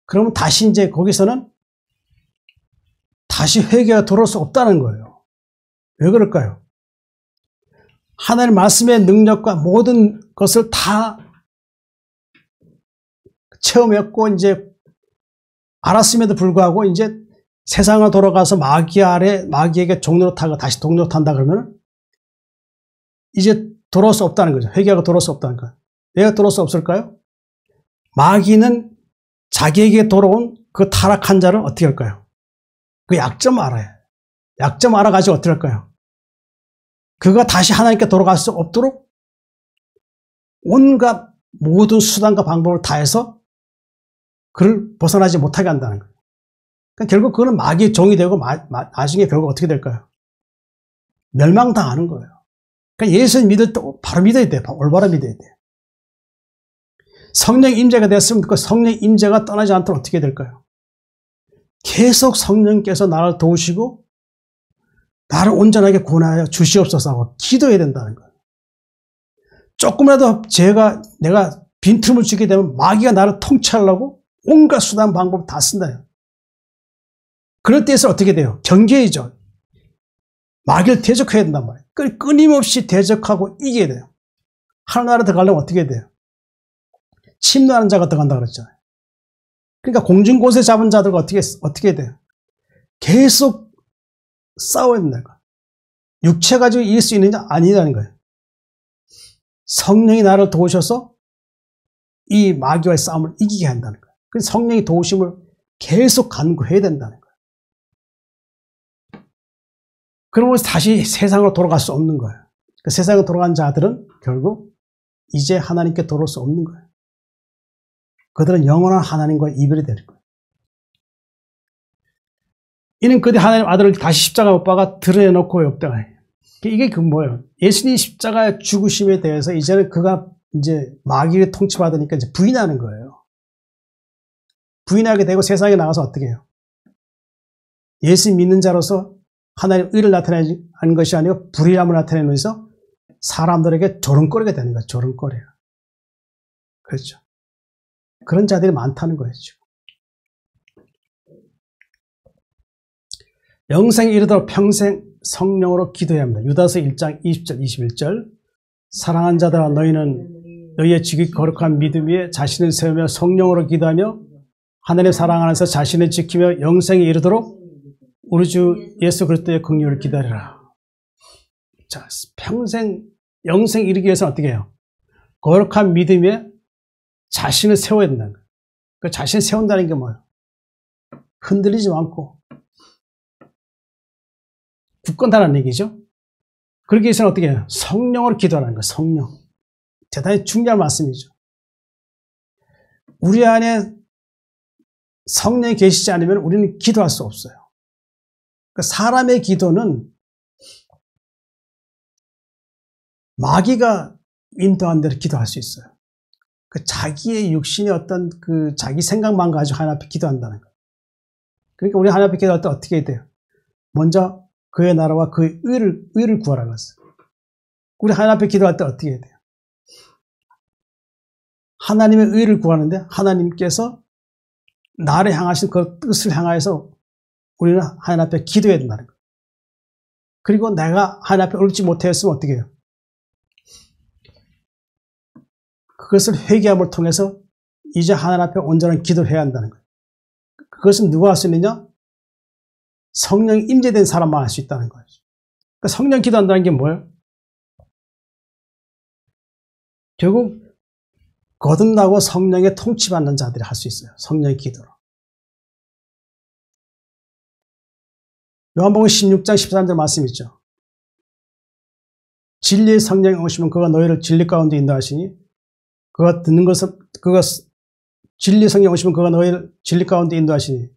그러면 다시 이제 거기서는 다시 회개가 돌아올 수 없다는 거예요. 왜 그럴까요? 하나님의 말씀의 능력과 모든 것을 다 체험했고 이제 알았음에도 불구하고 이제 세상을 돌아가서 마귀에게 종노릇하고 다시 동노릇한다 그러면 이제 돌아올 수 없다는 거죠. 회개가 돌아올 수 없다는 거예요. 왜 돌아올 수 없을까요? 마귀는 자기에게 돌아온 그 타락한 자를 어떻게 할까요? 그 약점 알아요. 약점 알아가지고 어떻게 할까요? 그가 다시 하나님께 돌아갈 수 없도록 온갖 모든 수단과 방법을 다해서 그를 벗어나지 못하게 한다는 거예요. 그러니까 결국 그는 마귀의 종이 되고 나중에 결국 어떻게 될까요? 멸망당하는 거예요. 그러니까 예수를 믿을 때 바로 믿어야 돼요. 올바로 믿어야 돼요. 성령 임재가 됐으면 그 성령 임재가 떠나지 않도록 어떻게 될까요? 계속 성령께서 나를 도우시고 나를 온전하게 구원하여 주시옵소서 하고 기도해야 된다는 거예요. 조금이라도 내가 빈틈을 주게 되면 마귀가 나를 통치하려고 온갖 수단 방법 다 쓴다요. 그럴 때에서 어떻게 돼요? 경계이죠. 마귀를 대적해야 된단 말이에요. 끊임없이 대적하고 이겨야 돼요. 하나나라 들어가려면 어떻게 돼요? 침노하는 자가 들어간다 그랬잖아요. 그러니까 공중곳에 잡은 자들과 어떻게 돼요? 계속 싸워야 된다는 거예요. 육체 가지고 이길 수 있느냐? 아니라는 거예요. 성령이 나를 도우셔서 이 마귀와의 싸움을 이기게 한다는 거예요. 그래서 성령의 도우심을 계속 간구해야 된다는 거예요. 그러면서 다시 세상으로 돌아갈 수 없는 거예요. 그 세상으로 돌아간 자들은 결국 이제 하나님께 돌아올 수 없는 거예요. 그들은 영원한 하나님과 이별이 되는 거예요. 이는 그들이 하나님 아들을 다시 십자가 못 박아 드러내놓고 없다가 해요. 이게 뭐예요? 예수님 십자가의 죽으심에 대해서 이제는 그가 이제 마귀를 통치받으니까 이제 부인하는 거예요. 부인하게 되고 세상에 나가서 어떻게 해요? 예수 믿는 자로서 하나님의 의를 나타내는 것이 아니고 불의함을 나타내면서 사람들에게 조롱거리가 되는 거예요. 조롱거리야. 그렇죠. 그런 자들이 많다는 거예요. 지금. 영생에 이르도록 평생 성령으로 기도해야 합니다. 유다서 1장 20절 21절 사랑한 자들아 너희는 너희의 지극히 거룩한 믿음 위에 자신을 세우며 성령으로 기도하며 하나님 사랑 안에서 자신을 지키며 영생에 이르도록 우리 주 예수 그리스도의 긍휼을 기다리라. 자, 평생 영생 이르기 위해서는 어떻게 해요? 거룩한 믿음 위에 자신을 세워야 된다는 거예요. 그 자신을 세운다는 게 뭐예요? 흔들리지 않고 굳건하다는 얘기죠. 그러기 위해서는 어떻게 해요? 성령으로 기도하라는 거예요. 성령. 대단히 중요한 말씀이죠. 우리 안에 성령이 계시지 않으면 우리는 기도할 수 없어요. 그러니까 사람의 기도는 마귀가 인도한 대로 기도할 수 있어요. 그 자기의 육신의 어떤 그 자기 생각만 가지고 하나님 앞에 기도한다는 거예요. 그러니까 우리 하나님 앞에 기도할 때 어떻게 해야 돼요? 먼저 그의 나라와 그의 의를 구하라고 했어요. 우리 하나님 앞에 기도할 때 어떻게 해야 돼요? 하나님의 의를 구하는데 하나님께서 나를 향하신 그 뜻을 향하여서 우리는 하나님 앞에 기도해야 된다는 거예요. 그리고 내가 하나님 앞에 옳지 못했으면 어떻게 해요? 그것을 회개함을 통해서 이제 하나님 앞에 온전한 기도를 해야 한다는 거예요. 그것은 누가 할 수 있느냐? 성령이 임재된 사람만 할 수 있다는 거예요. 그러니까 성령 기도한다는 게 뭐예요? 결국 거듭나고 성령의 통치받는 자들이 할 수 있어요. 성령의 기도로. 요한복음 16장 13절 말씀 있죠. 진리의 성령이 오시면 그가 너희를 진리 가운데 인도하시니 진리의 성령이 오시면 그가 너희를 진리 가운데 인도하시니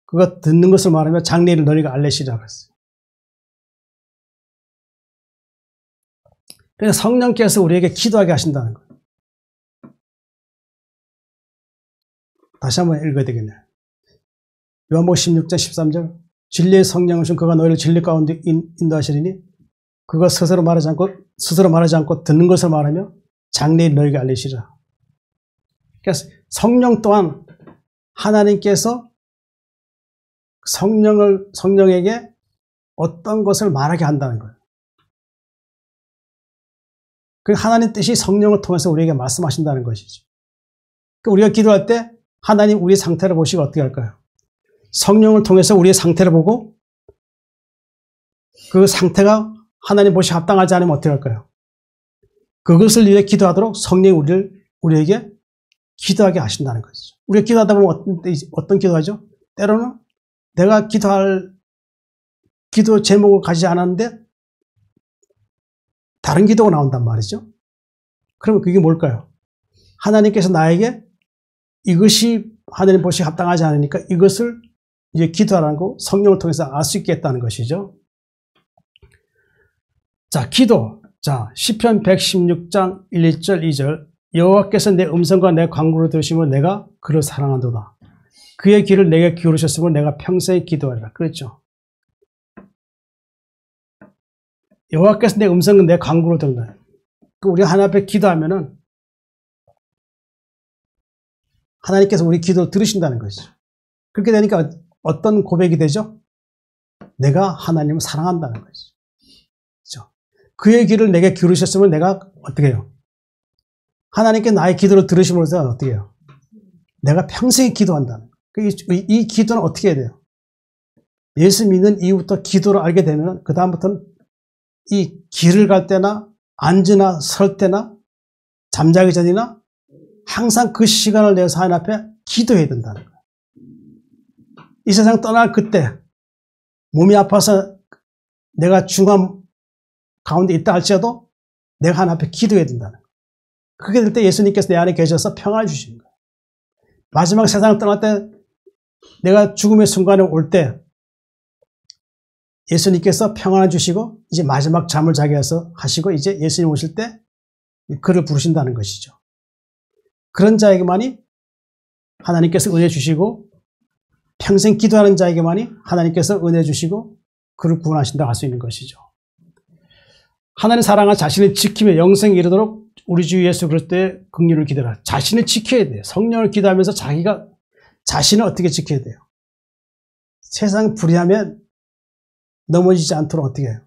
그가 듣는 것을 말하며 장래를 너희가 알리시라 그랬어요. 그래서 성령께서 우리에게 기도하게 하신다는 거예요. 다시 한번 읽어야 되겠네요. 요한복음 16장 13절 진리의 성령은 그가 너희를 진리 가운데 인도하시리니 그가 스스로 말하지 않고 듣는 것을 말하며 장래를 너희에게 알리시라. 그래서 성령 또한 하나님께서 성령에게 어떤 것을 말하게 한다는 거예요. 그 하나님 뜻이 성령을 통해서 우리에게 말씀하신다는 것이죠. 그러니까 우리가 기도할 때 하나님 우리의 상태를 보시고 어떻게 할까요? 성령을 통해서 우리의 상태를 보고 그 상태가 하나님 보시 합당하지 않으면 어떻게 할까요? 그것을 위해 기도하도록 성령이 우리에게 기도하게 하신다는 것이죠. 우리가 기도하다 보면 어떤 기도하죠? 때로는 내가 기도 제목을 가지지 않았는데 다른 기도가 나온단 말이죠. 그러면 그게 뭘까요? 하나님께서 나에게 이것이 하나님 보시기에 합당하지 않으니까 이것을 이제 기도하라고 성령을 통해서 알 수 있겠다는 것이죠. 자, 기도. 자, 시편 116장 1, 2절, 2절. 여호와께서 내 음성과 내 간구를 들으시면 내가 그를 사랑한도다. 그의 귀를 내게 기울이셨으면 내가 평생 기도하리라. 그랬죠. 여호와께서 내 음성과 내 간구를 듣는다. 우리 하나님 앞에 기도하면은 하나님께서 우리 기도 들으신다는 것이죠. 그렇게 되니까 어떤 고백이 되죠? 내가 하나님을 사랑한다는 것이죠. 그렇죠? 그의 귀를 내게 기울이셨으면 내가 어떻게 해요? 하나님께 나의 기도를 들으심으로써 어떻게 해요? 내가 평생 기도한다는 거예요. 이 기도는 어떻게 해야 돼요? 예수 믿는 이후부터 기도를 알게 되면 그 다음부터는 이 길을 갈 때나 앉으나 설 때나 잠자기 전이나 항상 그 시간을 내서 하나님 앞에 기도해야 된다는 거예요. 이 세상 떠날 그때 몸이 아파서 내가 중암 가운데 있다 할지라도 내가 하나님 앞에 기도해야 된다는 거예요. 그렇게 될 때 예수님께서 내 안에 계셔서 평안을 주시는 거예요. 마지막 세상을 떠날 때 내가 죽음의 순간에 올 때 예수님께서 평안을 주시고 이제 마지막 잠을 자게 해서 하시고 이제 예수님 오실 때 그를 부르신다는 것이죠. 그런 자에게만이 하나님께서 은혜 주시고 평생 기도하는 자에게만이 하나님께서 은혜 주시고 그를 구원하신다고 할 수 있는 것이죠. 하나님 사랑하 자신을 지키며 영생에 이르도록 우리 주 예수 그리스도의 긍휼을 기대라. 자신을 지켜야 돼요. 성령을 기도하면서 자신을 어떻게 지켜야 돼요? 세상 불의하면 넘어지지 않도록 어떻게 해요?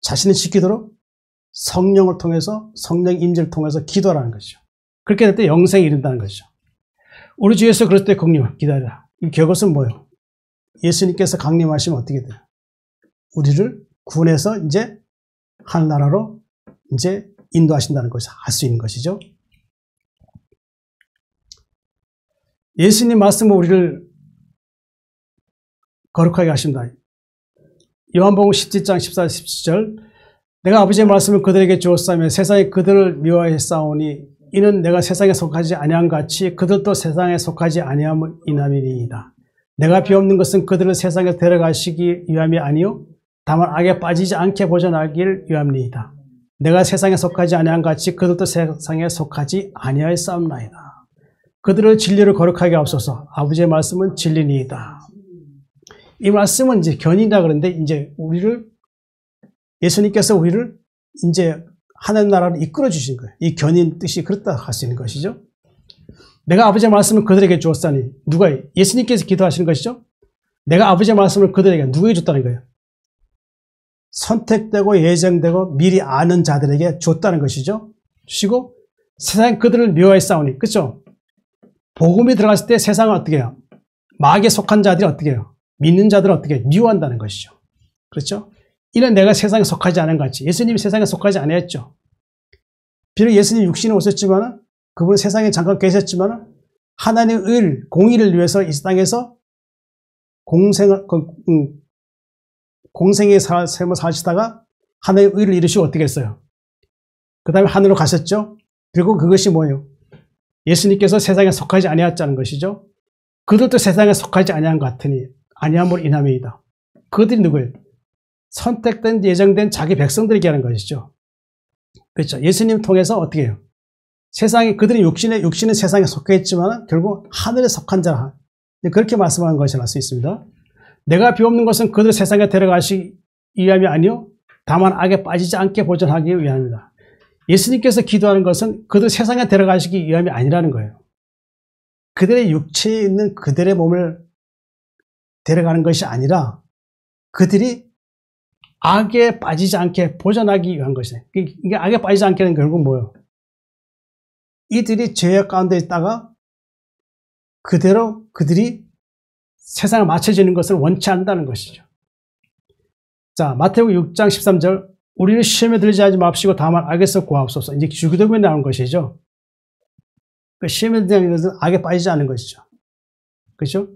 자신을 지키도록 성령을 통해서 성령 임재를 통해서 기도하라는 것이죠. 그렇게 될 때 영생에 이른다는 것이죠. 우리 주 예수 그리스도의 긍휼 기다리라. 이 결과는 뭐예요? 예수님께서 강림하시면 어떻게 돼요? 우리를 구원해서 이제 하늘나라로 이제 인도하신다는 것을 알 수 있는 것이죠. 예수님 말씀은 우리를 거룩하게 하십니다. 요한복음 17장 14, 17절 내가 아버지의 말씀을 그들에게 주었사며 세상에 그들을 미워하였사오니 이는 내가 세상에 속하지 아니한 같이 그들도 세상에 속하지 아니함을 인함이니이다. 내가 비옵는 것은 그들을 세상에 데려가시기 위함이 아니요 다만 악에 빠지지 않게 보존하길 위함이니이다. 내가 세상에 속하지 아니한 같이 그들도 세상에 속하지 아니하였사옵나이다. 그들을 진리로 거룩하게 하옵소서. 아버지의 말씀은 진리니이다. 이 말씀은 이제 견인이라 그러는데 이제 예수님께서 우리를 이제 하나님 나라로 이끌어 주신 거예요. 이 견인 뜻이 그렇다 할 수 있는 것이죠. 내가 아버지의 말씀을 그들에게 주었사니 누가 예수님께서 기도하시는 것이죠. 내가 아버지의 말씀을 그들에게 누구에게 줬다는 거예요. 선택되고 예정되고 미리 아는 자들에게 줬다는 것이죠. 주시고 세상에 그들을 미워해 싸우니 그렇죠. 복음이 들어갔을 때 세상은 어떻게 해요? 마귀에 속한 자들이 어떻게 해요? 믿는 자들은 어떻게 해요? 미워한다는 것이죠. 그렇죠. 이는 내가 세상에 속하지 않은 것 같이 예수님이 세상에 속하지 아니했죠. 비록 예수님 육신에 오셨지만 그분은 세상에 잠깐 계셨지만 하나님의 의, 공의를 위해서 이 땅에서 공생의 삶을 사시다가 하나님의 의를 이루시고 어떻게 했어요? 그 다음에 하늘로 가셨죠. 그리고 그것이 뭐예요? 예수님께서 세상에 속하지 아니했다는 것이죠. 그들도 세상에 속하지 아니한 것 같으니 아니함으로 인함이다. 그들이 누구예요? 선택된 예정된 자기 백성들에게 하는 것이죠. 그렇죠. 예수님 통해서 어떻게 해요? 세상에 그들이 육신은 세상에 속해 있지만 결국 하늘에 속한 자라. 그렇게 말씀하는 것을 알 수 있습니다. 내가 비옵는 것은 그들 세상에 데려가시기 위함이 아니요 다만 악에 빠지지 않게 보존하기 위함이다. 예수님께서 기도하는 것은 그들 세상에 데려가시기 위함이 아니라는 거예요. 그들의 육체에 있는 그들의 몸을 데려가는 것이 아니라 그들이 악에 빠지지 않게 보존하기 위한 것이에요. 이게 악에 빠지지 않게 하는 결국은 뭐예요? 이들이 죄악 가운데 있다가 그대로 그들이 세상에 맞춰지는 것을 원치 않는다는 것이죠. 자, 마태복음 6장 13절 우리는 시험에 들지 하지 맙시고 다만 악에서 구하옵소서. 이제 주기도문에 나온 것이죠. 그 시험에 들지 않는 것은 악에 빠지지 않는 것이죠. 그렇죠?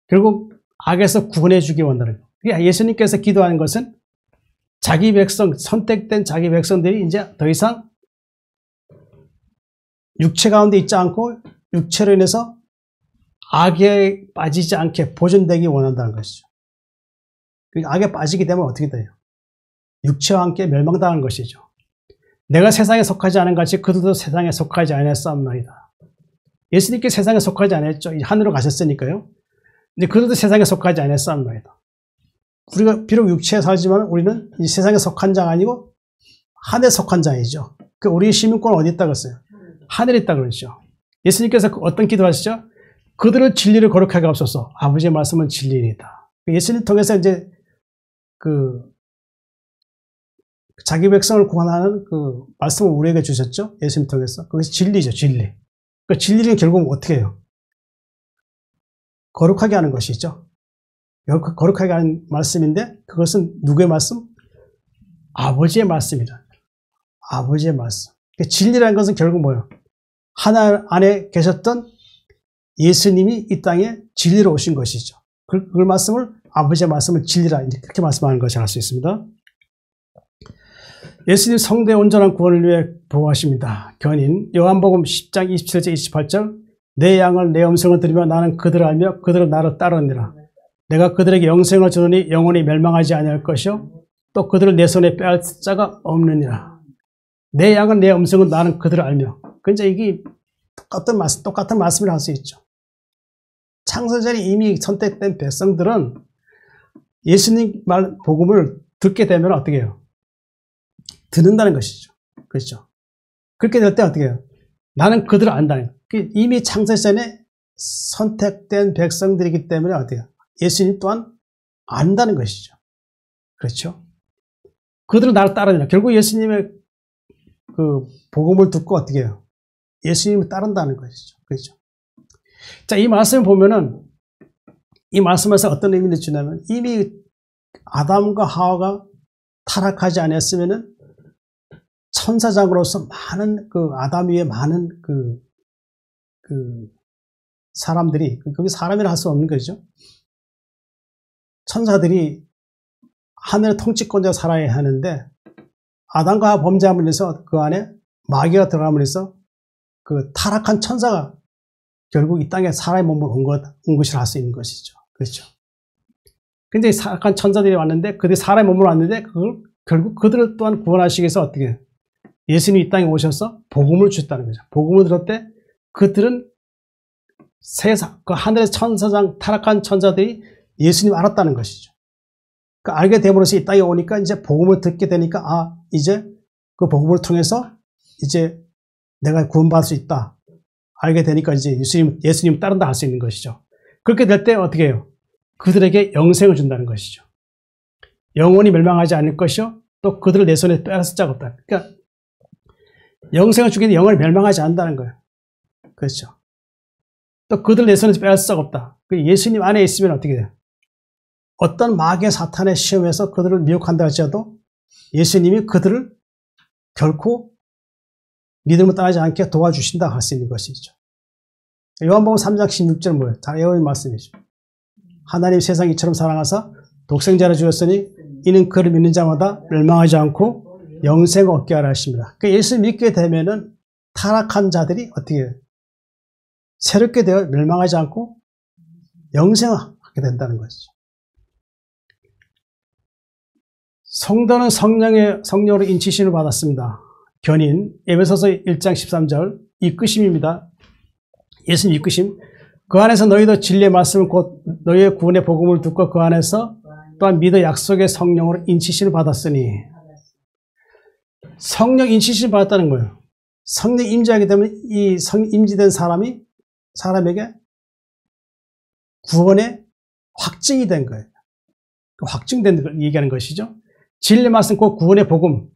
결국 악에서 구원해 주기 원하는 거예요. 예수님께서 기도하는 것은 자기 백성, 선택된 자기 백성들이 이제 더 이상 육체 가운데 있지 않고 육체로 인해서 악에 빠지지 않게 보존되기 원한다는 것이죠. 악에 빠지게 되면 어떻게 돼요? 육체와 함께 멸망당하는 것이죠. 내가 세상에 속하지 않은 같이 그들도 세상에 속하지 아니하였사옵나이다. 예수님께 세상에 속하지 않았죠. 하늘로 가셨으니까요. 이제 그들도 세상에 속하지 아니하였사옵나이다. 우리가 비록 육체에 살지만 우리는 이 세상에 속한 자가 아니고 하늘에 속한 자이죠. 그 우리의 시민권은 어디 있다고 했어요? 하늘에 있다고 그랬죠. 예수님께서 어떤 기도하시죠? 그들을 진리를 거룩하게 하옵소서. 아버지의 말씀은 진리이다. 예수님 통해서 이제 자기 백성을 구원하는 그 말씀을 우리에게 주셨죠. 예수님 통해서. 그것이 진리죠. 진리. 그 진리는 결국 어떻게 해요? 거룩하게 하는 것이죠. 거룩하게 하는 말씀인데 그것은 누구의 말씀? 아버지의 말씀이다. 아버지의 말씀. 진리라는 것은 결국 뭐예요? 하나 안에 계셨던 예수님이 이 땅에 진리로 오신 것이죠. 그 말씀을 아버지의 말씀을 진리라 이제 그렇게 말씀하는 것을 알 수 있습니다. 예수님 성도의 온전한 구원을 위해 보호하십니다. 견인 요한복음 10장 27절 28절 내 양을 내 음성을 들으며 나는 그들을 알며 그들은 나를 따르느니라. 내가 그들에게 영생을 주노니 영원히 멸망하지 아니할 것이요 또 그들을 내 손에 빼앗을 자가 없느니라. 내 양은 내 음성은 나는 그들을 알며. 그러니까 이게 똑같은 말씀을 할 수 있죠. 창세전에 이미 선택된 백성들은 예수님 말 복음을 듣게 되면 어떻게 해요? 듣는다는 것이죠. 그렇죠? 그렇게 될 때 어떻게 해요? 나는 그들을 안다는 거예요. 이미 창세전에 선택된 백성들이기 때문에 어떻게 해요? 예수님 또한 안다는 것이죠. 그렇죠? 그들은 나를 따르느냐. 결국 예수님의 그 복음을 듣고 어떻게 해요? 예수님을 따른다는 것이죠. 그렇죠? 자, 이 말씀을 보면은 이 말씀에서 어떤 의미를 주냐면 이미 아담과 하와가 타락하지 않았으면은 천사장으로서 많은 그 아담 위에 많은 그 사람들이 그게 사람이라 할 수 없는 거죠. 천사들이 하늘의 통치권자가 살아야 하는데 아담과 하와 범죄함으로 해서 그 안에 마귀가 들어감으로 해서 그 타락한 천사가 결국 이 땅에 사람의 몸을 온 것이라 할 수 있는 것이죠. 그렇죠. 근데 타락한 천사들이 왔는데 그들이 사람의 몸으로 왔는데 그걸 결국 그들을 또한 구원하시기 위해서 어떻게 해요? 예수님이 이 땅에 오셔서 복음을 주셨다는 거죠. 복음을 들을 때 그들은 세상, 그 하늘의 천사장, 타락한 천사들이 예수님 알았다는 것이죠. 그 알게 됨으로써 이 땅에 오니까 이제 복음을 듣게 되니까 이제 그 복음을 통해서 이제 내가 구원받을 수 있다. 알게 되니까 이제 예수님 따른다 할 수 있는 것이죠. 그렇게 될 때 어떻게 해요? 그들에게 영생을 준다는 것이죠. 영원히 멸망하지 않을 것이요. 또 그들을 내 손에 빼앗을 자가 없다. 그러니까 영생을 주기 위해 영원히 멸망하지 않는다는 거예요. 그렇죠. 또 그들 내 손에서 빼앗을 자가 없다. 예수님 안에 있으면 어떻게 돼요? 어떤 마귀의 사탄의 시험에서 그들을 미혹한다 할지라도 예수님이 그들을 결코 믿음을 떠나지 않게 도와주신다 할 수 있는 것이죠. 요한복음 3장 16절은 뭐예요? 다 외우는 말씀이죠. 하나님 세상 이처럼 사랑하사 독생자를 주었으니 이는 그를 믿는 자마다 멸망하지 않고 영생을 얻게 하라 하십니다. 그러니까 예수 믿게 되면은 타락한 자들이 어떻게 해요? 새롭게 되어 멸망하지 않고 영생을 하게 된다는 것이죠. 성도는 성령으로 인치심을 받았습니다. 견인 에베소서 1장 13절 이끄심입니다. 예수님 이끄심. 그 안에서 너희도 진리의 말씀을 곧 너희의 구원의 복음을 듣고 그 안에서 또한 믿어 약속의 성령으로 인치심을 받았으니 성령 인치심을 받았다는 거예요. 성령 임재하게 되면 이 임재된 사람에게 구원의 확증이 된 거예요. 확증된 걸 얘기하는 것이죠. 진리의 말씀 곧 구원의 복음.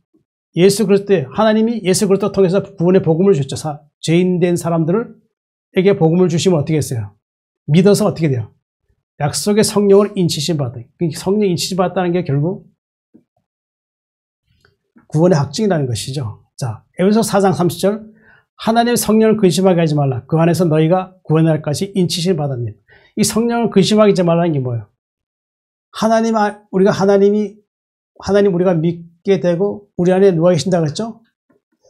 예수 그리스도 하나님이 예수 그리스도 통해서 구원의 복음을 주셨죠. 죄인된 사람들에게 복음을 주시면 어떻게 했어요? 믿어서 어떻게 돼요? 약속의 성령을 인치심 받아요. 성령 인치심 받았다는 게 결국 구원의 확증이라는 것이죠. 자, 에베소서 4장 30절 하나님의 성령을 근심하게 하지 말라. 그 안에서 너희가 구원할 것이 인치심을 받았느니라. 이 성령을 근심하게 하지 말라는 게 뭐예요? 우리가 하나님이 하나님 우리가 믿게 되고 우리 안에 누가 계신다고 했죠?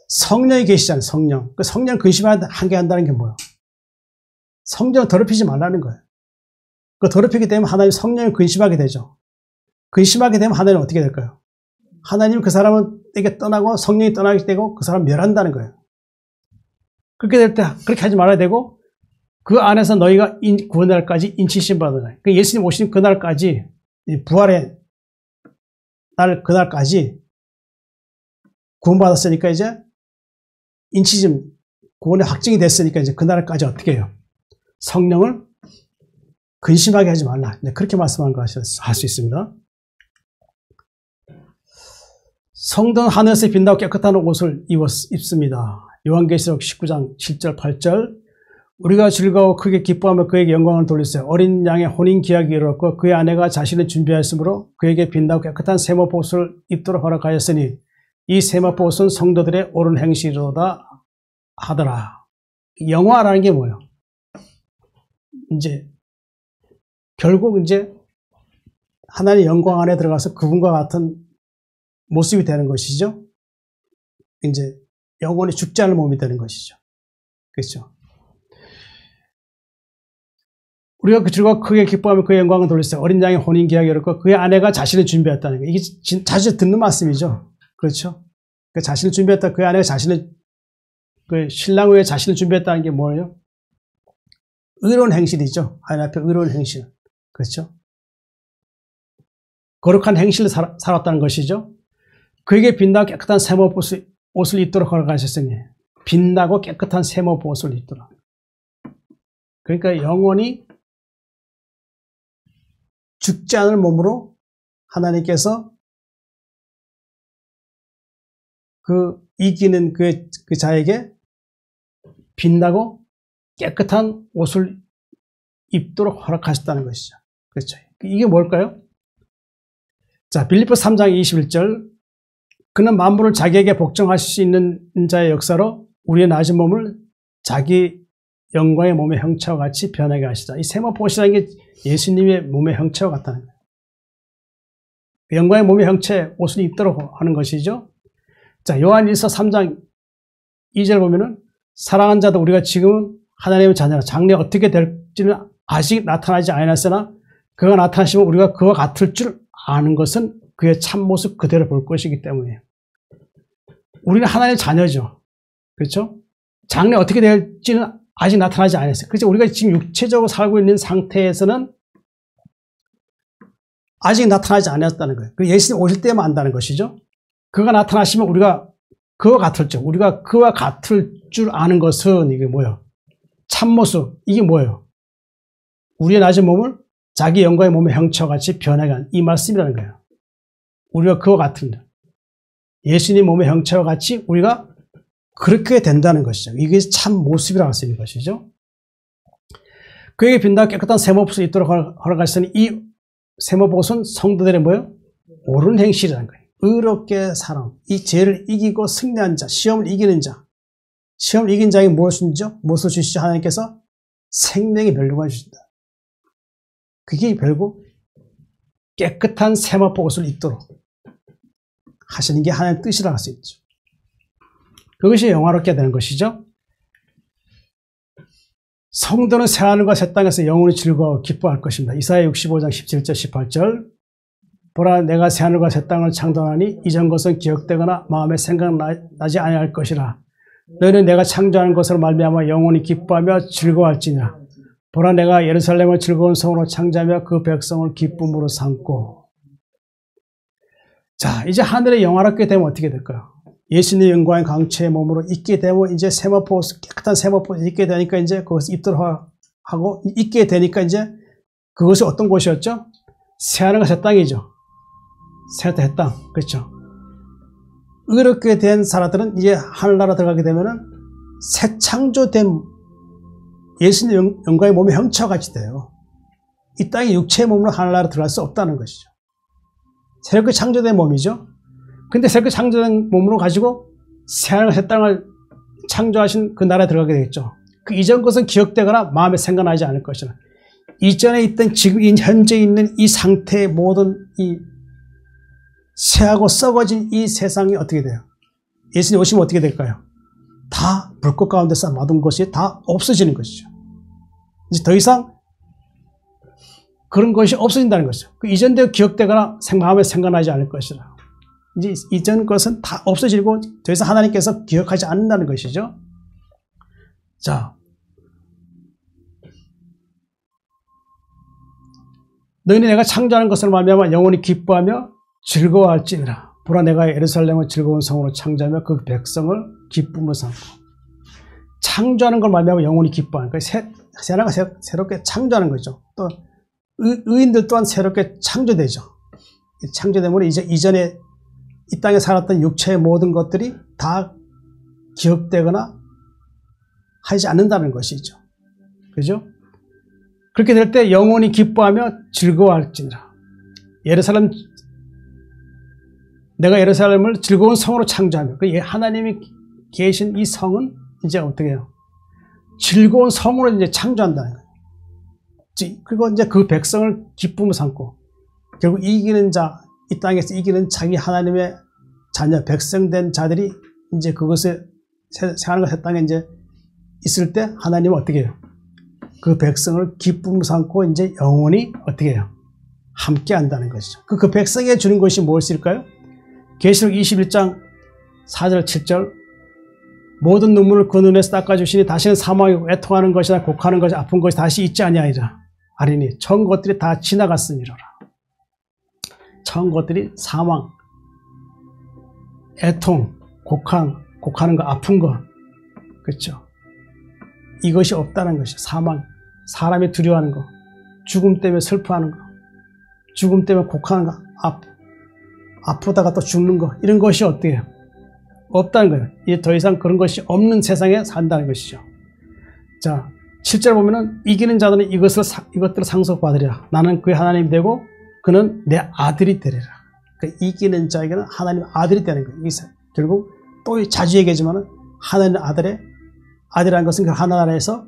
성령이 계시잖아요. 성령. 그 성령 근심하게 한다는 게 뭐예요? 성령을 더럽히지 말라는 거예요. 그 더럽히게 되면 하나님 성령을 근심하게 되죠. 근심하게 되면 하나님은 어떻게 될까요? 하나님 그 사람에게 떠나고 성령이 떠나게 되고 그 사람 멸한다는 거예요. 그렇게 될 때 그렇게 하지 말아야 되고 그 안에서 너희가 구원날까지 인치심 받는 거예요. 그 예수님 오신 그날까지 부활의 날 그날까지 구원받았으니까 이제 인치심 구원의 확증이 됐으니까 이제 그날까지 어떻게 해요? 성령을 근심하게 하지 말라. 그렇게 말씀한 거 할 수 있습니다. 성도는 하늘에서 빛나고 깨끗한 옷을 입습니다. 요한계시록 19장 7절 8절 우리가 즐거워 크게 기뻐하며 그에게 영광을 돌리세요. 어린 양의 혼인 기약이 이르렀고 그의 아내가 자신을 준비하였으므로 그에게 빛나고 깨끗한 세마포 옷을 입도록 허락하였으니 이 세마포 옷은 성도들의 옳은 행실이로다 하더라. 영화라는 게 뭐예요? 이제 결국 이제 하나님의 영광 안에 들어가서 그분과 같은 모습이 되는 것이죠. 이제 영원히 죽지 않을 몸이 되는 것이죠. 그렇죠? 우리가 그 즐거워 크게 기뻐하며 그의 영광을 돌리세요. 어린 양의 혼인 기약이 이르렀고 그의 아내가 자신을 준비했다는 거예요. 이게 자주 듣는 말씀이죠. 그렇죠? 그 자신을 준비했다. 그의 아내가 자신을 그 신랑 외에 자신을 준비했다는 게 뭐예요? 의로운 행실이죠. 하나님 앞에 의로운 행실. 그렇죠? 거룩한 행실을 살았다는 것이죠. 그에게 빛나고 깨끗한 세마포 옷을 입도록 허락하셨으니 빛나고 깨끗한 세마포 옷을 입도록. 그러니까 영원히 죽지 않을 몸으로 하나님께서 그 이기는 그 자에게 빛나고 깨끗한 옷을 입도록 허락하셨다는 것이죠. 그렇죠. 이게 뭘까요? 자, 빌립보 3장 21절 그는 만물을 자기에게 복종하실 수 있는 자의 역사로 우리의 낮은 몸을 자기 영광의 몸의 형체와 같이 변하게 하시자. 이 세마포 옷이라는 게 예수님의 몸의 형체와 같다는 거예요. 영광의 몸의 형체 옷을 입도록 하는 것이죠. 자, 요한일서 3장 2절 보면은 사랑하는 자도 우리가 지금은 하나님의 자녀라 장래 어떻게 될지는 아직 나타나지 않았으나 그가 나타나시면 우리가 그와 같을 줄 아는 것은 그의 참모습 그대로 볼 것이기 때문이에요. 우리는 하나님의 자녀죠. 그렇죠? 장래 어떻게 될지는 아직 나타나지 않았어요. 그렇죠? 우리가 지금 육체적으로 살고 있는 상태에서는 아직 나타나지 않았다는 거예요. 예수님 오실 때만 안다는 것이죠. 그가 나타나시면 우리가 그와 같을 줄, 우리가 그와 같을 줄 아는 것은 이게 뭐예요? 참모습, 이게 뭐예요? 우리의 낮은 몸을 자기 영광의 몸의 형체와 같이 변하게 한 이 말씀이라는 거예요. 우리가 그와 같은 예수님 몸의 형체와 같이 우리가 그렇게 된다는 것이죠. 이게 참 모습이라고 할 수 있는 것이죠. 그에게 빛나고 깨끗한 세마포옷을 입도록 허락하시니 이 세마포옷은 성도들의 뭐예요? 옳은 행실이라는 거예요. 의롭게 살아. 이 죄를 이기고 승리한 자, 시험을 이기는 자. 시험을 이긴 자에게 무엇을 주시죠? 하나님께서 생명의 멸류관을 주신다. 그게 결국 깨끗한 세마포 옷을 입도록 하시는 게 하나님의 뜻이라고 할 수 있죠. 그것이 영화롭게 되는 것이죠. 성도는 새하늘과 새 땅에서 영원히 즐거워 기뻐할 것입니다. 이사야 65장 17절 18절 보라 내가 새하늘과 새 땅을 창조하니 이전 것은 기억되거나 마음에 생각나지 아니할 것이라. 너희는 내가 창조하는 것으로 말미암아 영원히 기뻐하며 즐거워할지니라. 보라 내가 예루살렘을 즐거운 성으로 창조하며 그 백성을 기쁨으로 삼고. 자, 이제 하늘에 영화롭게 되면 어떻게 될까요? 예수님의 영광의 강체의 몸으로 있게 되면 이제 세마포, 깨끗한 세마포 입게 되니까 이제 그것을 입도록 하고 있게 되니까 이제 그것이 어떤 곳이었죠? 새하늘과 새 땅이죠. 새하늘과 새 땅. 그렇죠. 의롭게 된 사람들은 이제 하늘나라 들어가게 되면은 새 창조된 예수님 영광의 몸의 형체와 같이 돼요. 이 땅의 육체의 몸으로 하늘나라 들어갈 수 없다는 것이죠. 새롭게 창조된 몸이죠. 근데 새롭게 창조된 몸으로 가지고 새하늘과 새 땅을 창조하신 그 나라에 들어가게 되겠죠. 그 이전 것은 기억되거나 마음에 생각나지 않을 것이라. 이전에 있던 지금 현재 있는 이 상태의 모든 이 쇠하고 썩어진 이 세상이 어떻게 돼요? 예수님 오시면 어떻게 될까요? 다 불꽃 가운데 쌓아둔 것이 다 없어지는 것이죠. 이제 더 이상 그런 것이 없어진다는 것이죠. 그 이전대로 기억되거나 마음에 생각나지 않을 것이라. 이제 이전 것은 다 없어지고 더 이상 하나님께서 기억하지 않는다는 것이죠. 자, 너희는 내가 창조하는 것을 말미암아 영원히 기뻐하며 즐거워할지니라. 보라, 내가 예루살렘을 즐거운 성으로 창조하며 그 백성을 기쁨으로 삼고. 창조하는 걸 말미암아 영원히 기뻐하는 거예요. 하나가 새롭게 창조하는 거죠. 또 의인들 또한 새롭게 창조되죠. 창조되면 이제 이전에 이 땅에 살았던 육체의 모든 것들이 다 기억되거나 하지 않는다는 것이죠. 그죠? 그렇게 될 때 영원히 기뻐하며 즐거워할지니라. 내가 예루살렘을 즐거운 성으로 창조하며, 하나님이 계신 이 성은 이제 어떻게 해요? 즐거운 성으로 이제 창조한다는 거예요. 그리고 이제 그 백성을 기쁨으로 삼고, 결국 이기는 자, 이 땅에서 이기는 자기 하나님의 자녀, 백성된 자들이 이제 그것을 생하는 것 땅에 이제 있을 때 하나님은 어떻게 해요? 그 백성을 기쁨으로 삼고 이제 영원히 어떻게 해요? 함께 한다는 것이죠. 그 백성에 주는 것이 무엇일까요? 계시록 21장 4절 7절 모든 눈물을 그 눈에서 닦아주시니 다시는 사망이고 애통하는 것이나 곡하는 것이 아픈 것이 다시 있지 아니하리라. 아리니 전 것들이 다 지나갔음이로라. 전 것들이 사망, 애통, 곡하는 거, 아픈 거, 그렇죠? 이것이 없다는 것이죠. 사망, 사람이 두려워하는 거, 죽음 때문에 슬퍼하는 거, 죽음 때문에 곡하는 거, 아프다가 또 죽는 거, 이런 것이 어떻게 해요? 없다는 거예요. 이제 더 이상 그런 것이 없는 세상에 산다는 것이죠. 자, 7절 보면은 이기는 자들은 이것들을 상속받으리라. 나는 그의 하나님이 되고 그는 내 아들이 되리라. 그러니까 이기는 자에게는 하나님 아들이 되는 거예요. 결국 또 자주 얘기하지만은 하나님 아들이라는 것은 그 하나나라에서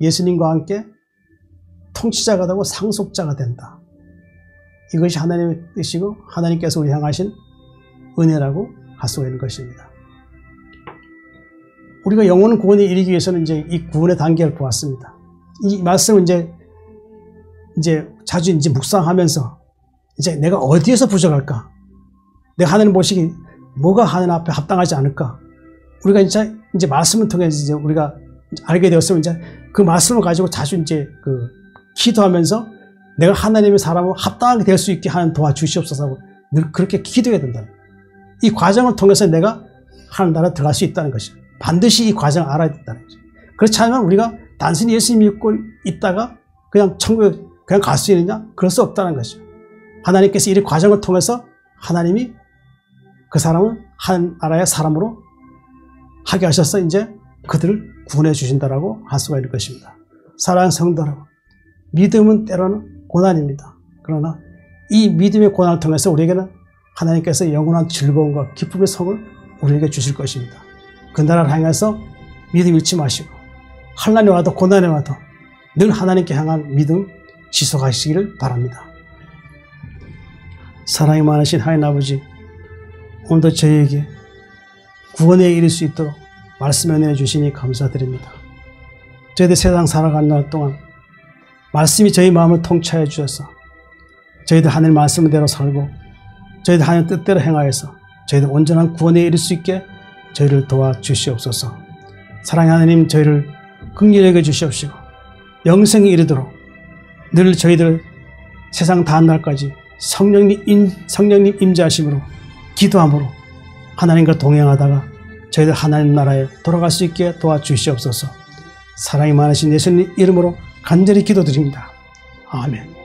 예수님과 함께 통치자가 되고 상속자가 된다. 이것이 하나님의 뜻이고 하나님께서 우리 향하신 은혜라고 할 수가 있는 것입니다. 우리가 영원 구원에 이르기 위해서는 이제 이 구원의 단계를 보았습니다. 이 말씀을 이제 자주 묵상하면서 이제 내가 어디에서 부족할까? 내가 하나님 보시기 뭐가 하나님 앞에 합당하지 않을까? 우리가 이제 말씀을 통해서 이제 우리가 알게 되었으면 이제 그 말씀을 가지고 자주 이제 기도하면서 내가 하나님의 사람으로 합당하게 될 수 있게 하는 도와주시옵소서 늘 그렇게 기도해야 된다. 이 과정을 통해서 내가 하나님 나라에 들어갈 수 있다는 것이죠. 반드시 이 과정을 알아야 된다는 거죠. 그렇지 않으면 우리가 단순히 예수님 믿고 있다가 그냥 천국에 그냥 갈 수 있느냐? 그럴 수 없다는 것이죠. 하나님께서 이 과정을 통해서 하나님이 그 사람을 한 나라의 사람으로 하게 하셔서 이제 그들을 구원해 주신다라고 할 수가 있는 것입니다. 사랑하는 성도 여러분, 믿음은 때로는 고난입니다. 그러나 이 믿음의 고난을 통해서 우리에게는 하나님께서 영원한 즐거움과 기쁨의 성을 우리에게 주실 것입니다. 그 나라를 향해서 믿음 잃지 마시고 환난이 와도 고난이 와도 늘 하나님께 향한 믿음 지속하시기를 바랍니다. 사랑이 많으신 하나님 아버지, 오늘도 저희에게 구원에 이를 수 있도록 말씀을 은혜 주시니 감사드립니다. 저희들 세상 살아가는 날 동안 말씀이 저희 마음을 통치하여 주셔서 저희들 하나님 말씀대로 살고 저희들 하나님 뜻대로 행하여서 저희들 온전한 구원에 이를 수 있게 저희를 도와주시옵소서. 사랑하는 하나님, 저희를 긍휼히 여겨 주시옵시고 영생에 이르도록 늘 저희들 세상 다한 날까지 성령님 임재하심으로 기도함으로 하나님과 동행하다가 저희들 하나님 나라에 돌아갈 수 있게 도와주시옵소서. 사랑이 많으신 예수님 이름으로 간절히 기도드립니다. 아멘.